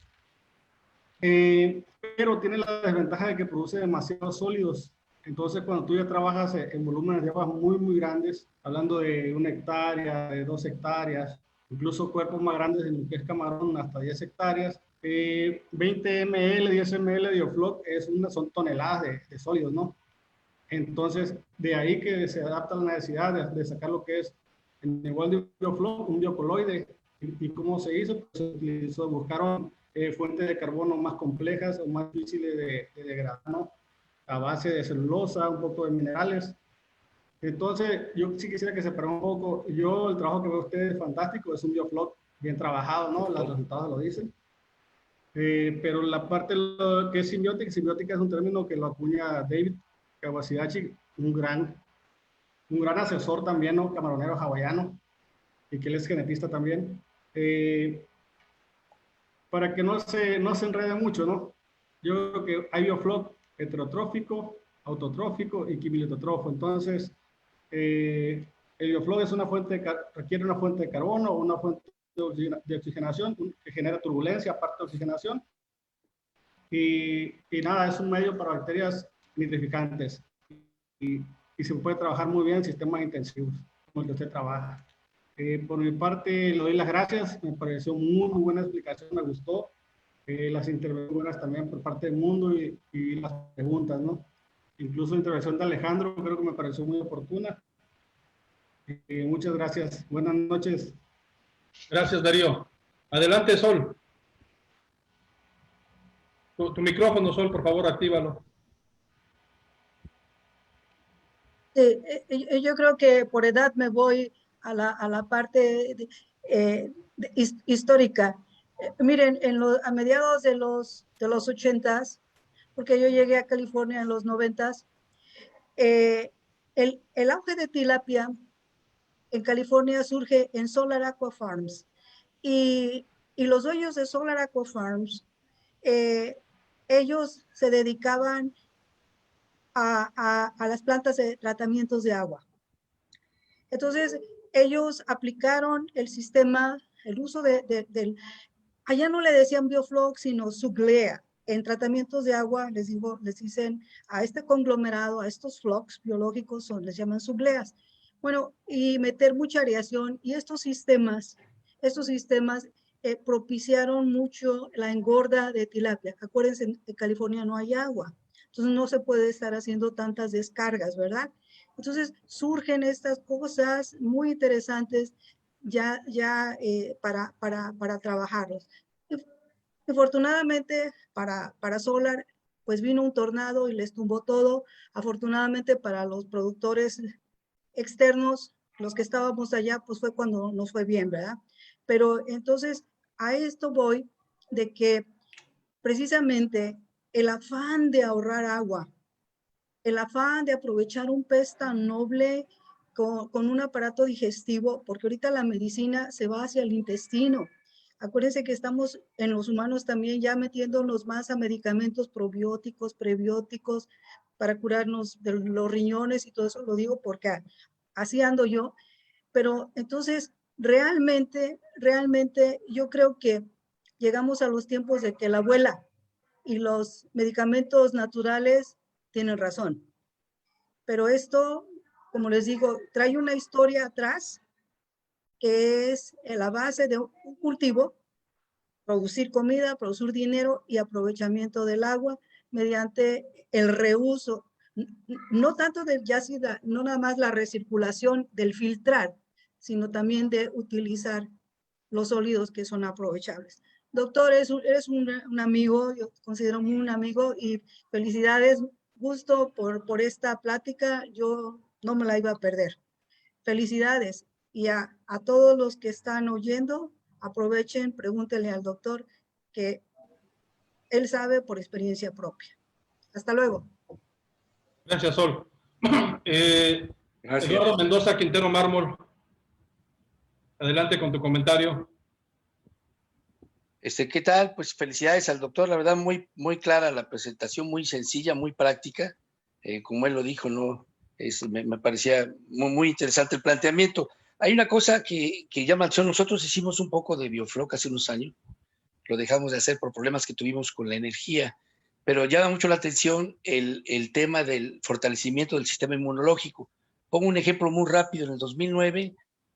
S6: Pero tiene la desventaja de que produce demasiados sólidos. Entonces, cuando tú ya trabajas en volúmenes de aguas muy, muy grandes, hablando de 1 hectárea, de 2 hectáreas, incluso cuerpos más grandes en lo que es camarón, hasta 10 hectáreas, 20 ml, 10 ml de biofloc son toneladas de sólidos, ¿no? Entonces, de ahí que se adapta a la necesidad de sacar lo que es, en igual de biofloc, un biocoloide. ¿Y cómo se hizo? Pues buscaron fuentes de carbono más complejas o más difíciles de degradar, ¿no? A base de celulosa, un poco de minerales. Entonces, yo sí quisiera que se separara un poco. Yo, el trabajo que veo ustedes es fantástico, es un biofloc bien trabajado, ¿no? Los resultados lo dicen. Pero la parte que es simbiótica es un término que lo acuña David Kawashidachi, un gran asesor también, ¿no? Camaronero hawaiano, y que él es genetista también. Para que no se enrede mucho, ¿no? Yo creo que hay biofloc heterotrófico, autotrófico y quimiliotótrofo. Entonces, el biofloc es requiere una fuente de carbono o una fuente de oxigenación que genera turbulencia, aparte de oxigenación. Y nada, es un medio para bacterias nitrificantes. Y se puede trabajar muy bien en sistemas intensivos, como el que usted trabaja. Por mi parte, le doy las gracias. Me pareció muy buena explicación, me gustó. Las intervenciones también por parte del mundo y las preguntas, ¿no? Incluso la intervención de Alejandro creo que me pareció muy oportuna. Muchas gracias. Buenas noches.
S1: Gracias, Darío. Adelante, Sol. Tu micrófono, Sol, por favor, actívalo.
S3: Yo creo que por edad me voy a la parte histórica. Miren, a mediados de los 80s, porque yo llegué a California en los 90s, el auge de tilapia en California surge en Solar Aqua Farms. Y los dueños de Solar Aqua Farms, ellos se dedicaban a las plantas de tratamientos de agua. Entonces, ellos aplicaron el sistema, el uso allá no le decían biofloc, sino suglea. En tratamientos de agua les dicen a este conglomerado, a estos flocs biológicos, les llaman sugleas. Bueno, y meter mucha aireación, y estos sistemas propiciaron mucho la engorda de tilapia. Acuérdense, en California no hay agua, entonces no se puede estar haciendo tantas descargas, ¿verdad? Entonces surgen estas cosas muy interesantes para trabajarlos. Afortunadamente para Solar, pues vino un tornado y les tumbó todo. Afortunadamente para los productores externos, los que estábamos allá, pues fue cuando nos fue bien, ¿verdad? Pero entonces a esto voy de que precisamente el afán de ahorrar agua, el afán de aprovechar un pez tan noble con un aparato digestivo, porque ahorita la medicina se va hacia el intestino. Acuérdense que estamos en los humanos también ya metiéndonos más a medicamentos probióticos, prebióticos, para curarnos de los riñones y todo eso. Lo digo porque así ando yo. Pero entonces, realmente yo creo que llegamos a los tiempos de que la abuela y los medicamentos naturales tienen razón. Pero esto, como les digo, trae una historia atrás que es la base de un cultivo, producir comida, producir dinero y aprovechamiento del agua mediante el reuso, no tanto del yacida, no nada más la recirculación del filtrar, sino también de utilizar los sólidos que son aprovechables. Doctor, eres un amigo, yo considero un amigo, y felicidades, gusto por esta plática, yo no me la iba a perder. Felicidades, y a todos los que están oyendo, aprovechen, pregúntenle al doctor, que él sabe por experiencia propia. Hasta luego.
S1: Gracias, Sol.
S2: Gracias.
S1: Eduardo Mendoza, Quintero Mármol. Adelante con tu comentario.
S7: ¿Qué tal? Pues felicidades al doctor, la verdad muy, muy clara la presentación, muy sencilla, muy práctica, como él lo dijo, ¿no? Me parecía muy, muy interesante el planteamiento. Hay una cosa que llama la atención, nosotros hicimos un poco de biofloc hace unos años, lo dejamos de hacer por problemas que tuvimos con la energía, pero llama mucho la atención el tema del fortalecimiento del sistema inmunológico. Pongo un ejemplo muy rápido, en el 2009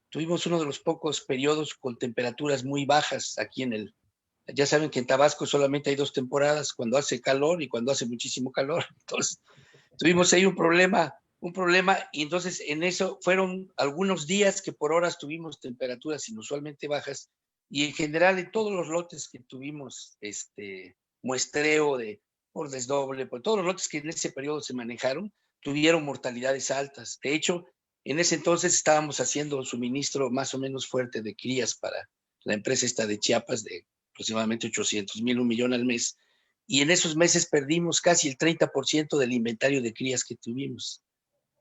S7: tuvimos uno de los pocos periodos con temperaturas muy bajas aquí ya saben que en Tabasco solamente hay 2 temporadas, cuando hace calor y cuando hace muchísimo calor. Entonces, tuvimos ahí un problema, y entonces en eso fueron algunos días que por horas tuvimos temperaturas inusualmente bajas, y en general en todos los lotes que tuvimos muestreo por desdoble, por todos los lotes que en ese periodo se manejaron, tuvieron mortalidades altas. De hecho, en ese entonces estábamos haciendo suministro más o menos fuerte de crías para la empresa esta de Chiapas, de aproximadamente 800,000, 1 millón al mes. Y en esos meses perdimos casi el 30% del inventario de crías que tuvimos.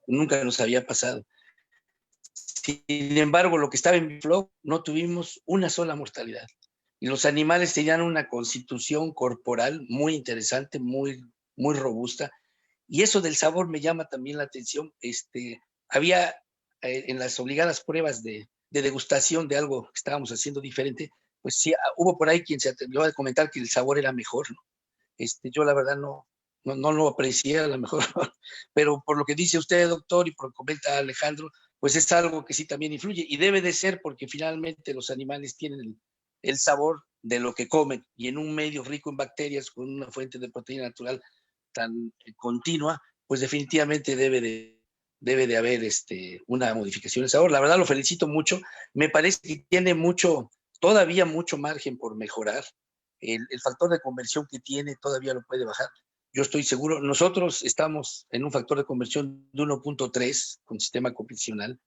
S7: Nunca nos había pasado. Sin embargo, lo que estaba en Bifloc, no tuvimos una sola mortalidad. Y los animales tenían una constitución corporal muy interesante, muy robusta. Y eso del sabor me llama también la atención. Había en las obligadas pruebas de degustación de algo que estábamos haciendo diferente, pues sí, hubo por ahí quien se atrevió a comentar que el sabor era mejor, ¿no? Yo la verdad no lo aprecié a lo mejor, pero por lo que dice usted, doctor, y por lo que comenta Alejandro, pues es algo que sí también influye, y debe de ser porque finalmente los animales tienen el sabor de lo que comen, y en un medio rico en bacterias, con una fuente de proteína natural tan continua, pues definitivamente debe de haber una modificación de sabor. La verdad lo felicito mucho, me parece que tiene todavía mucho margen por mejorar. El factor de conversión que tiene todavía lo puede bajar. Yo estoy seguro, nosotros estamos en un factor de conversión de 1.3 con sistema convencional.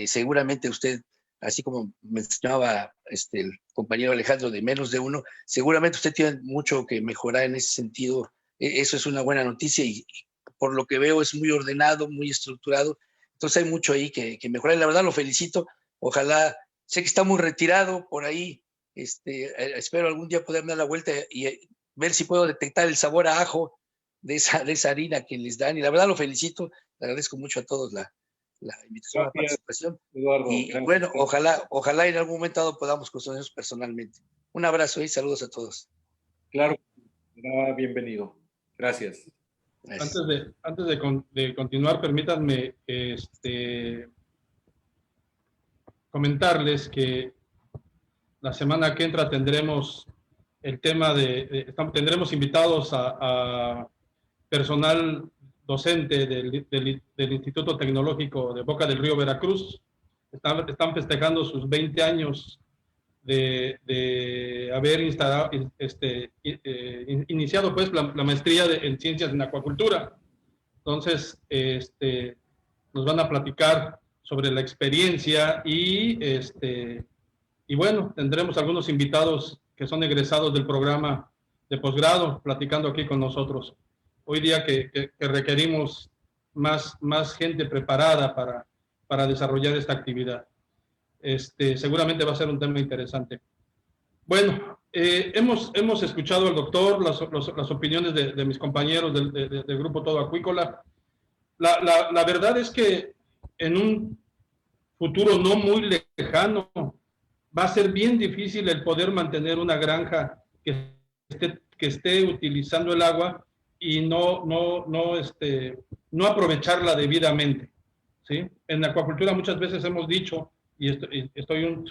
S7: Seguramente usted, así como mencionaba el compañero Alejandro, de menos de 1, seguramente usted tiene mucho que mejorar en ese sentido. Eso es una buena noticia y por lo que veo es muy ordenado, muy estructurado. Entonces hay mucho ahí que mejorar. Y la verdad lo felicito. Ojalá, sé que está muy retirado por ahí. Espero algún día poder dar la vuelta y ver si puedo detectar el sabor a ajo de esa harina que les dan. Y la verdad lo felicito. Le agradezco mucho a todos la invitación, la participación.
S2: Eduardo,
S7: y bueno, ojalá en algún momento dado podamos conocernos personalmente. Un abrazo y saludos a todos.
S2: Claro, será bienvenido. Gracias.
S1: Antes de continuar, permítanme comentarles que la semana que entra tendremos el tema tendremos invitados a personal docente del Instituto Tecnológico de Boca del Río, Veracruz. Están festejando sus 20 años de haber iniciado pues la maestría en ciencias en acuacultura. Entonces, nos van a platicar sobre la experiencia y bueno, tendremos algunos invitados que son egresados del programa de posgrado platicando aquí con nosotros. Hoy día que requerimos más gente preparada para desarrollar esta actividad. Seguramente va a ser un tema interesante. Bueno, hemos escuchado al doctor, las opiniones de mis compañeros del Grupo Todo Acuícola. La verdad es que en un futuro no muy lejano va a ser bien difícil el poder mantener una granja que esté utilizando el agua y no aprovecharla debidamente, ¿sí? En la acuacultura muchas veces hemos dicho, y soy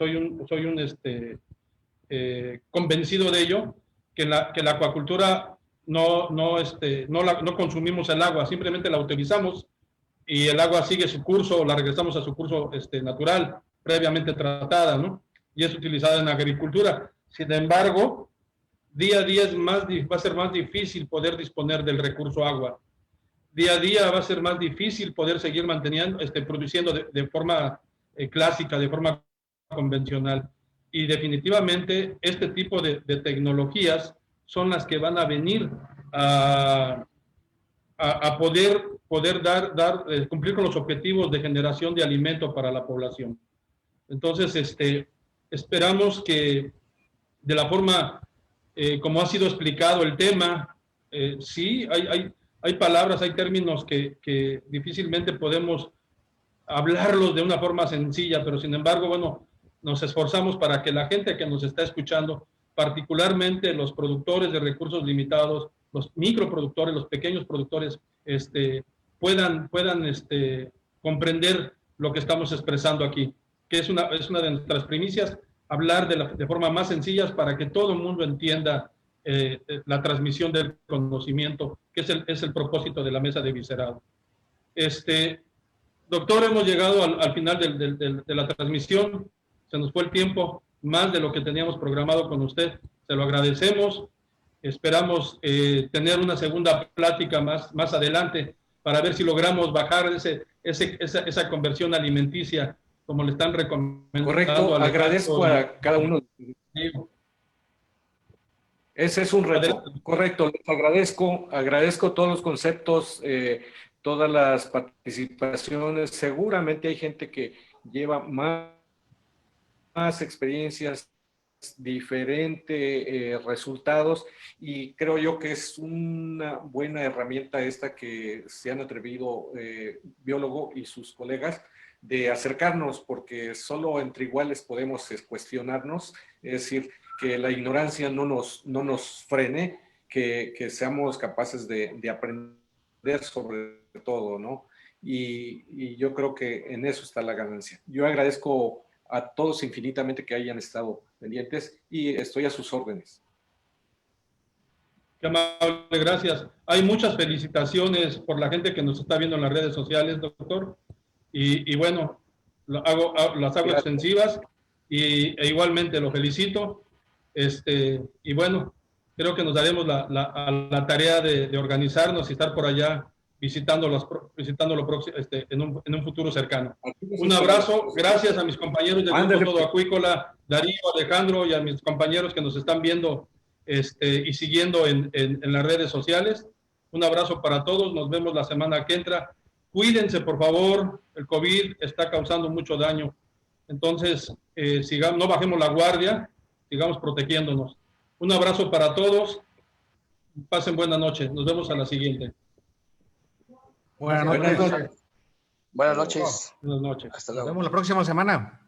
S1: convencido de ello, que la acuacultura no consumimos el agua, simplemente la utilizamos y el agua sigue su curso, o la regresamos a su curso natural, previamente tratada, ¿no? Y es utilizada en la agricultura. Sin embargo, día a día va a ser más difícil poder disponer del recurso agua. Día a día va a ser más difícil poder seguir produciendo de forma clásica, de forma convencional. Y definitivamente este tipo de tecnologías son las que van a venir a poder cumplir con los objetivos de generación de alimento para la población. Entonces, esperamos que de la forma como ha sido explicado el tema, sí, hay palabras, hay términos que difícilmente podemos hablarlos de una forma sencilla, pero sin embargo, bueno, nos esforzamos para que la gente que nos está escuchando, particularmente los productores de recursos limitados, los microproductores, los pequeños productores, puedan comprender lo que estamos expresando aquí, que es una de nuestras primicias, hablar de forma más sencilla para que todo el mundo entienda la transmisión del conocimiento, que es el propósito de la mesa de viscerado. Doctor, hemos llegado al final de la transmisión, se nos fue el tiempo, más de lo que teníamos programado con usted, se lo agradecemos, esperamos tener una segunda plática más adelante para ver si logramos bajar esa conversión alimenticia, como le están recomendando.
S2: Correcto, agradezco a cada uno. Ese es un reto, correcto, les agradezco todos los conceptos, todas las participaciones. Seguramente hay gente que lleva más experiencias, diferentes resultados, y creo yo que es una buena herramienta esta que se han atrevido biólogo y sus colegas de acercarnos, porque solo entre iguales podemos cuestionarnos, es decir, que la ignorancia no nos frene, que seamos capaces de aprender sobre todo, ¿no? Y yo creo que en eso está la ganancia. Yo agradezco a todos infinitamente que hayan estado pendientes y estoy a sus órdenes.
S1: Qué amable, gracias. Hay muchas felicitaciones por la gente que nos está viendo en las redes sociales, doctor. Y bueno, las hago extensivas e igualmente lo felicito. Y bueno, creo que nos daremos la tarea de organizarnos y estar por allá visitándolo en un futuro cercano. Un abrazo, gracias a mis compañeros del Grupo Todo Acuícola, Darío, Alejandro, y a mis compañeros que nos están viendo y siguiendo en las redes sociales. Un abrazo para todos, nos vemos la semana que entra. Cuídense, por favor, el COVID está causando mucho daño. Entonces, no bajemos la guardia, sigamos protegiéndonos. Un abrazo para todos. Pasen buena noche. Nos vemos a la siguiente.
S5: Buenas noches.
S7: Buenas noches.
S1: Buenas noches.
S7: Hasta
S5: Nos
S7: luego.
S5: vemos la próxima semana.